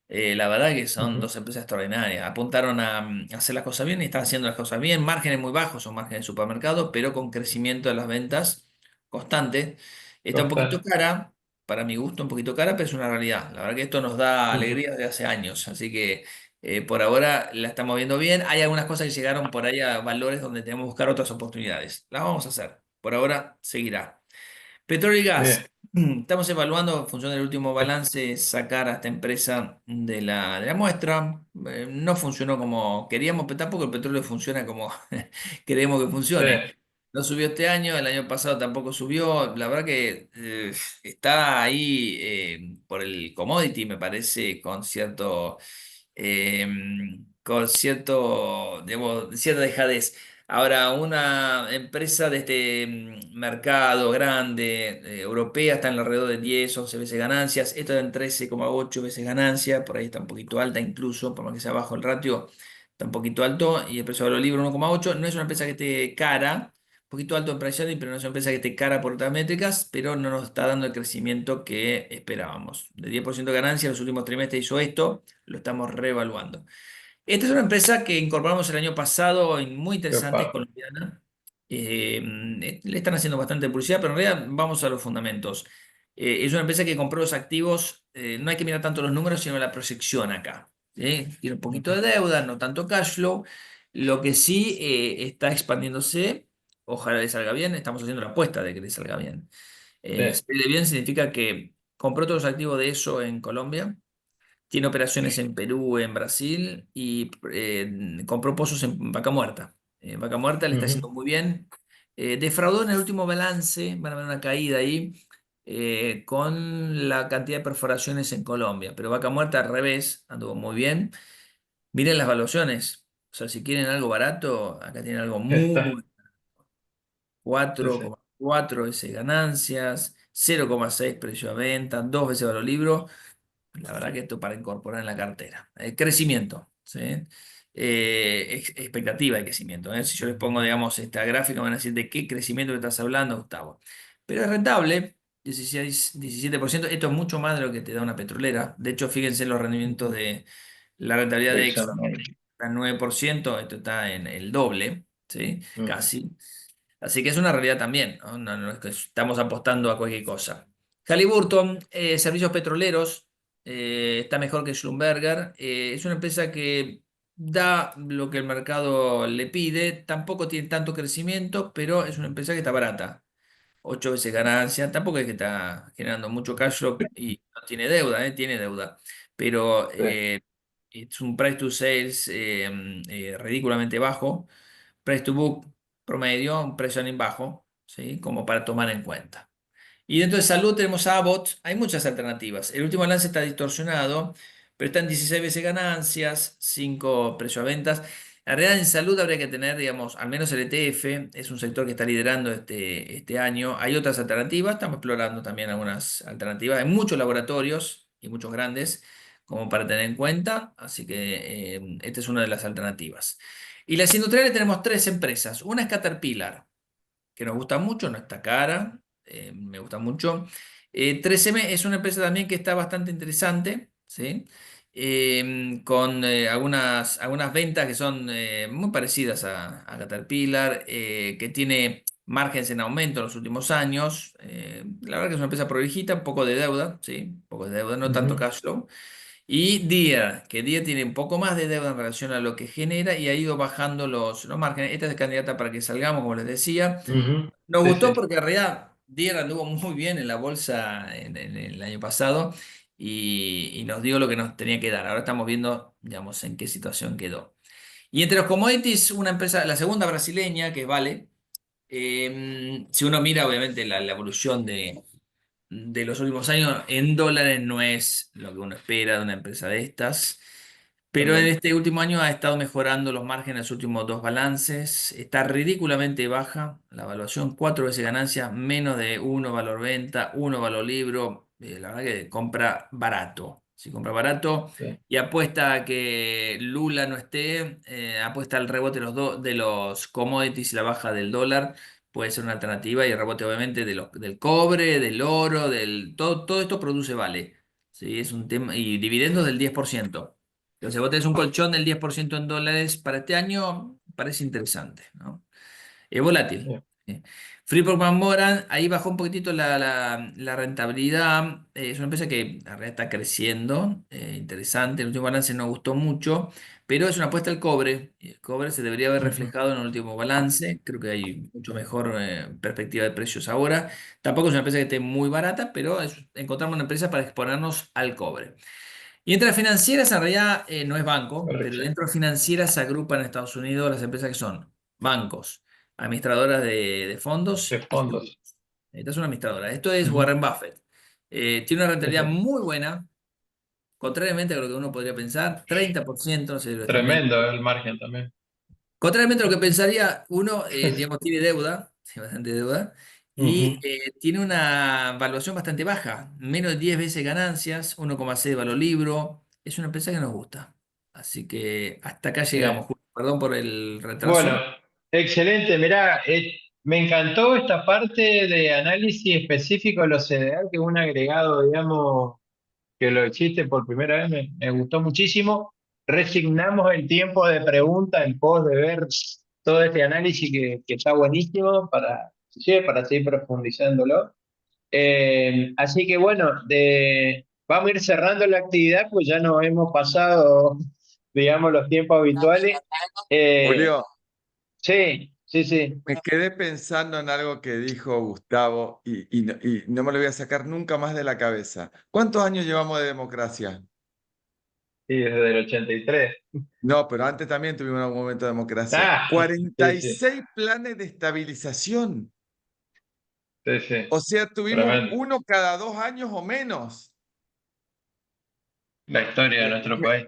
Speaker 3: La verdad que son
Speaker 1: Ujú.
Speaker 3: dos empresas extraordinarias. Apuntaron a hacer las cosas bien y están haciendo las cosas bien. Márgenes muy bajos, son márgenes de supermercado, pero con crecimiento de las ventas constante. Está un poquito
Speaker 1: Total.
Speaker 3: cara, para mi gusto, un poquito cara, pero es una realidad. La verdad que esto nos da
Speaker 1: Ujú.
Speaker 3: alegría desde hace años. Así que por ahora la estamos viendo bien. Hay algunas cosas que llegaron por ahí a valores donde tenemos que buscar otras oportunidades. Las vamos a hacer. Por ahora seguirá. Petróleo y gas.
Speaker 1: Bien.
Speaker 3: Estamos evaluando, en función del último balance, sacar a esta empresa de la muestra. No funcionó como queríamos, pero tampoco el petróleo funciona como queremos que
Speaker 1: Sí.
Speaker 3: funcione. No subió este año, el año pasado tampoco subió. La verdad que está ahí por el commodity, me parece, eh, digamos, cierta dejadez. Ahora, una empresa de este mercado grande, europea, está en alrededor de 10 11 veces ganancias. Esto está en 13,8 veces ganancia, por ahí está un poquito alta incluso, por más que sea bajo el ratio, está un poquito alto. Y el precio de los libros 1,8. No es una empresa que esté cara, un poquito alto en price earning, pero no es una empresa que esté cara por otras métricas, pero no nos está dando el crecimiento que esperábamos. De 10% de ganancia, en los últimos trimestres hizo esto, lo estamos reevaluando. Esta es una empresa que incorporamos el año pasado, muy interesante, es
Speaker 1: Opa.
Speaker 3: colombiana. Le están haciendo bastante publicidad, pero en realidad vamos a los fundamentos. Es una empresa que compró los activos, no hay que mirar tanto los números, sino la proyección acá. ¿sí? Tiene un poquito de deuda, no tanto cash flow. Lo que sí está expandiéndose, ojalá le salga bien, estamos haciendo la apuesta de que le salga bien.
Speaker 1: Sí.
Speaker 3: Sale bien significa que compró todos los activos de eso en Colombia, tiene operaciones en Perú, en Brasil y compró pozos en Vaca Muerta. Vaca Muerta le está haciendo
Speaker 1: Ujú.
Speaker 3: muy bien. Defraudó en el último balance, van a ver una caída ahí con la cantidad de perforaciones en Colombia. Pero Vaca Muerta al revés, anduvo muy bien. Miren las valuaciones. O sea, si quieren algo barato, acá tienen algo
Speaker 1: Está.
Speaker 3: muy
Speaker 1: Sí, sí.
Speaker 3: 4,4 veces ganancias, 0,6 precio a venta, 2 veces valor libro. La verdad que esto para incorporar en la cartera. Crecimiento, ¿sí? Expectativa de crecimiento. ¿Eh? Si yo les pongo, digamos, esta gráfica, me van a decir de qué crecimiento estás hablando, Gustavo. Pero es rentable, 17%. Esto es mucho más de lo que te da una petrolera. De hecho, fíjense en los rendimientos de la rentabilidad de Exxon,
Speaker 1: Exxon.
Speaker 3: está en 9%, esto está en el doble, ¿sí?
Speaker 1: Ujú.
Speaker 3: Casi. Así que es una realidad también, ¿no? No es que estamos apostando a cualquier cosa. Halliburton, servicios petroleros, está mejor que Schlumberger. Es una empresa que da lo que el mercado le pide, tampoco tiene tanto crecimiento, pero es una empresa que está barata. 8 veces ganancia, tampoco es que está generando mucho cash flow y no tiene deuda, tiene deuda, pero
Speaker 1: Sí.
Speaker 3: es un price to sales ridículamente bajo, price to book promedio, un precio earning bajo, ¿sí? Como para tomar en cuenta. Y dentro de salud tenemos a Abbott, hay muchas alternativas. El último balance está distorsionado, pero está en 16 veces ganancias, 5 precio a ventas. En realidad en salud habría que tener, digamos, al menos el ETF, es un sector que está liderando este año. Hay otras alternativas, estamos explorando también algunas alternativas. Hay muchos laboratorios y muchos grandes como para tener en cuenta, así que esta es una de las alternativas. Y las industriales tenemos tres empresas. Una es Caterpillar, que nos gusta mucho, no está cara, me gusta mucho. 3M es una empresa también que está bastante interesante, ¿sí? Con algunas ventas que son muy parecidas a Caterpillar, que tiene márgenes en aumento en los últimos años. La verdad que es una empresa prolijita, un poco de deuda, ¿sí? Un poco de deuda, no tanto
Speaker 1: Ujú.
Speaker 3: cash flow. Y Deere, que Deere tiene un poco más de deuda en relación a lo que genera y ha ido bajando los márgenes. Esta es candidata para que salgamos, como les decía.
Speaker 1: Ujú.
Speaker 3: Nos
Speaker 1: Sí,
Speaker 3: gustó
Speaker 1: sí.
Speaker 3: porque en realidad Deere anduvo muy bien en la bolsa en el año pasado y nos dio lo que nos tenía que dar. Ahora estamos viendo, digamos, en qué situación quedó. Y entre los commodities, una empresa, la segunda brasileña, que es Vale, si uno mira obviamente la evolución de los últimos años, en dólares no es lo que uno espera de una empresa de estas. Pero en
Speaker 1: Correcto.
Speaker 3: este último año ha estado mejorando los márgenes en los últimos dos balances. Está ridículamente baja la evaluación, 4 veces ganancia, menos de uno valor venta, uno valor libro. La verdad que compra barato. Si compra barato
Speaker 1: Sí.
Speaker 3: y apuesta a que Lula no esté, apuesta al rebote de los commodities y la baja del dólar. Puede ser una alternativa y el rebote obviamente del cobre, del oro, todo esto produce vale. Sí, es un tema. Y dividendos del 10%. Entonces, si vos tenés un colchón del 10% en dólares para este año, parece interesante, ¿no? Es volátil.
Speaker 1: Sí.
Speaker 3: ¿Sí? Freeport McMoran, ahí bajó un poquitito la rentabilidad. Es una empresa que en realidad está creciendo, interesante. El último balance no gustó mucho, pero es una apuesta al cobre. Y el cobre se debería haber
Speaker 1: Ujú.
Speaker 3: reflejado en el último balance. Creo que hay mucho mejor perspectiva de precios ahora. Tampoco es una empresa que esté muy barata, pero encontramos una empresa para exponernos al cobre. Y entre las financieras, en realidad no es banco, pero
Speaker 1: Correcto.
Speaker 3: dentro de financieras se agrupan en Estados Unidos las empresas que son bancos, administradoras de
Speaker 1: De
Speaker 3: fondos y seguros.
Speaker 1: fondos.
Speaker 3: Esta es una administradora. Esto es
Speaker 1: Ujú.
Speaker 3: Warren Buffett. Tiene una
Speaker 1: Sí,
Speaker 3: rentabilidad
Speaker 1: sí.
Speaker 3: muy buena, contrariamente a lo que uno podría pensar, 30%, no sé si lo están viendo.
Speaker 1: Tremendo el margen también.
Speaker 3: Contrariamente a lo que pensaría, uno, digamos, tiene deuda, tiene bastante deuda, y
Speaker 1: Ujú.
Speaker 3: tiene una valuación bastante baja, menos de 10 veces ganancias, 1,6 valor libro. Es una empresa que nos gusta. Así que hasta acá llegamos.
Speaker 1: Bien.
Speaker 3: Julio. Perdón por el
Speaker 1: Bueno,
Speaker 3: retraso.
Speaker 1: excelente. Mirá, me encantó esta parte de análisis específico de los CDR, que es un agregado, digamos, que lo existe por primera vez, me gustó muchísimo. Resignamos el tiempo de pregunta en pos de ver todo este análisis que está buenísimo sí, para seguir profundizándolo. Así que bueno, vamos a ir cerrando la actividad, pues ya nos hemos pasado, digamos, los tiempos habituales. Eh,
Speaker 4: Julio,
Speaker 1: sí, sí, sí.
Speaker 4: me quedé pensando en algo que dijo Gustavo y no me lo voy a sacar nunca más de la cabeza. ¿Cuántos años llevamos de democracia?
Speaker 1: Sí, desde el 83.
Speaker 4: No, pero antes también tuvimos un momento de democracia.
Speaker 1: Ah,
Speaker 4: cuarenta
Speaker 1: sí,
Speaker 4: y
Speaker 1: sí,
Speaker 4: seis planes de estabilización.
Speaker 1: sí, sí.
Speaker 4: O sea, tuvimos
Speaker 1: Tremendo.
Speaker 4: uno cada 2 años o menos.
Speaker 1: La historia de
Speaker 4: Eh,
Speaker 1: nuestro
Speaker 4: me-
Speaker 1: país.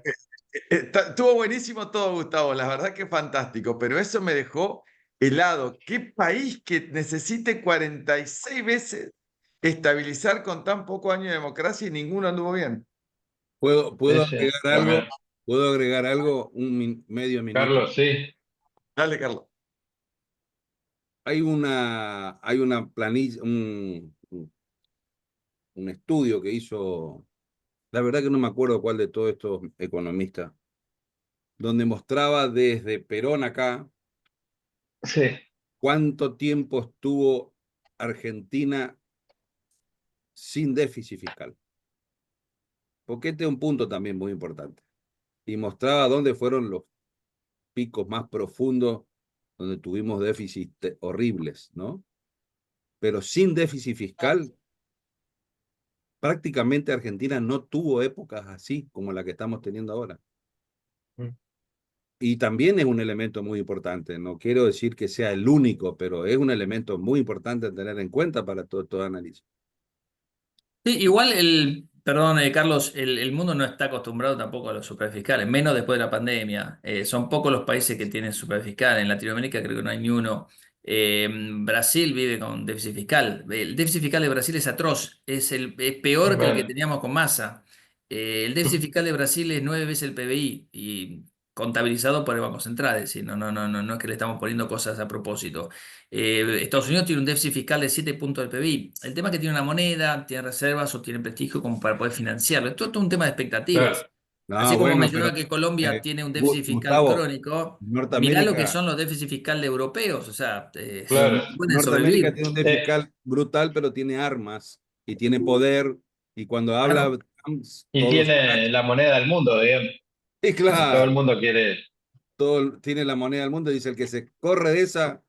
Speaker 4: Estuvo buenísimo todo, Gustavo. La verdad que fantástico, pero eso me dejó helado. ¿Qué país que necesite 46 veces estabilizar con tan pocos años de democracia y ninguno anduvo bien?
Speaker 5: ¿Puedo,
Speaker 1: Sí,
Speaker 5: puedo
Speaker 1: sí,
Speaker 5: agregar algo?
Speaker 1: tremendo.
Speaker 5: ¿Puedo agregar algo? Medio minuto.
Speaker 1: Carlos, sí,
Speaker 4: Dale, Carlos.
Speaker 5: Hay una planilla, un estudio que hizo, la verdad que no me acuerdo cuál de todos estos economistas, donde mostraba desde Perón acá
Speaker 1: sí,
Speaker 5: cuánto tiempo estuvo Argentina sin déficit fiscal. Porque este es un punto también muy importante. Y mostraba dónde fueron los picos más profundos, donde tuvimos déficits horribles, ¿no? Pero sin déficit fiscal, prácticamente Argentina no tuvo épocas así como la que estamos teniendo ahora.
Speaker 1: mm,
Speaker 5: Y también es un elemento muy importante, no quiero decir que sea el único, pero es un elemento muy importante a tener en cuenta para todo análisis.
Speaker 3: Sí, igual perdón, Carlos, el mundo no está acostumbrado tampoco a los superfiscales, menos después de la pandemia. Son pocos los países que tienen superfiscal. En Latinoamérica creo que no hay ni uno. Brasil vive con déficit fiscal. El déficit fiscal de Brasil es atroz, es peor que el que
Speaker 1: tremendo.
Speaker 3: teníamos con Massa. El déficit fiscal de Brasil es 9 veces el PBI y contabilizado por el Banco Central, es decir, no es que le estamos poniendo cosas a propósito. Estados Unidos tiene un déficit fiscal de 7 puntos del PBI. El tema es que tiene una moneda, tiene reservas o tiene prestigio como para poder financiarlo. Esto es un tema de expectativas.
Speaker 1: Claro,
Speaker 3: Así
Speaker 5: No,
Speaker 3: como
Speaker 5: bueno, pero
Speaker 3: mencionaba que Colombia tiene un déficit fiscal
Speaker 5: Gustavo,
Speaker 3: crónico, mirá lo que
Speaker 5: Norteamérica,
Speaker 3: son los déficits fiscales europeos. O sea,
Speaker 1: claro.
Speaker 3: no pueden
Speaker 5: Norteamérica
Speaker 3: sobrevivir.
Speaker 5: tiene un déficit
Speaker 1: Eh,
Speaker 5: fiscal brutal, pero tiene armas y tiene poder. Y cuando habla
Speaker 3: Claro.
Speaker 5: Trump,
Speaker 1: y
Speaker 5: todos
Speaker 1: tiene la moneda del mundo, digamos.
Speaker 5: y
Speaker 1: Todo el
Speaker 5: claro,
Speaker 1: mundo quiere.
Speaker 5: tiene la moneda del mundo. Dice el que se corre de esa,
Speaker 3: De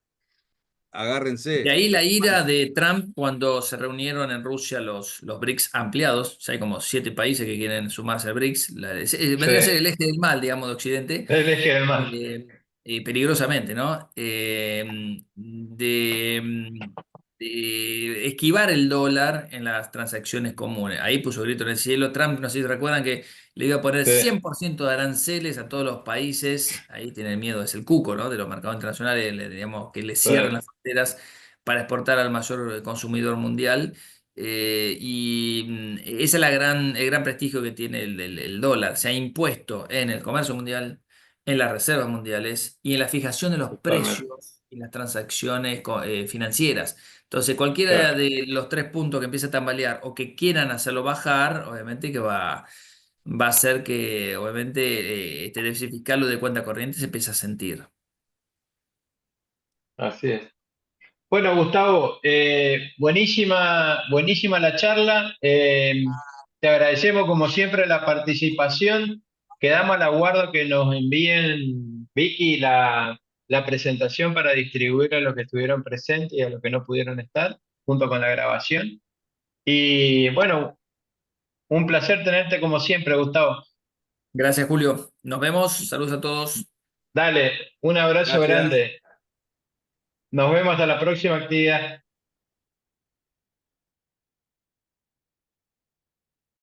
Speaker 5: agárrense.
Speaker 3: ahí la ira de Trump cuando se reunieron en Rusia los BRICS ampliados. O sea, hay como 7 países que quieren sumarse al BRICS.
Speaker 1: Sí,
Speaker 3: Vendría a ser el eje del mal, digamos, de Occidente.
Speaker 1: el eje del mal.
Speaker 3: Peligrosamente, ¿no? De esquivar el dólar en las transacciones comunes. Ahí puso grito en el cielo. Trump, no sé si recuerdan que le iba a poner
Speaker 1: Sí,
Speaker 3: 100% de aranceles a todos los países. Ahí tiene miedo, es el cuco, ¿no? De los mercados internacionales, digamos, que le
Speaker 1: sí,
Speaker 3: cierren las fronteras para exportar al mayor consumidor mundial. Ese es el gran prestigio que tiene el dólar. Se ha impuesto en el comercio mundial, en las reservas mundiales y en la fijación de los
Speaker 1: totalmente.
Speaker 3: precios y las transacciones financieras. Entonces, cualquiera
Speaker 1: Claro,
Speaker 3: de los 3 puntos que empiece a tambalear o que quieran hacerlo bajar, obviamente que va a hacer que, obviamente, este déficit fiscal o de cuenta corriente se empiece a sentir.
Speaker 1: así es. Bueno, Gustavo, buenísima, buenísima la charla. Te agradecemos como siempre la participación. Quedamos al aguardo que nos envíen, Vicky, la presentación para distribuir a los que estuvieron presentes y a los que no pudieron estar, junto con la grabación. Y bueno, un placer tenerte como siempre, Gustavo.
Speaker 3: Gracias, Julio. Nos vemos. Saludos a todos.
Speaker 1: Dale, un abrazo
Speaker 5: Gracias.
Speaker 1: grande. Nos vemos hasta la próxima actividad.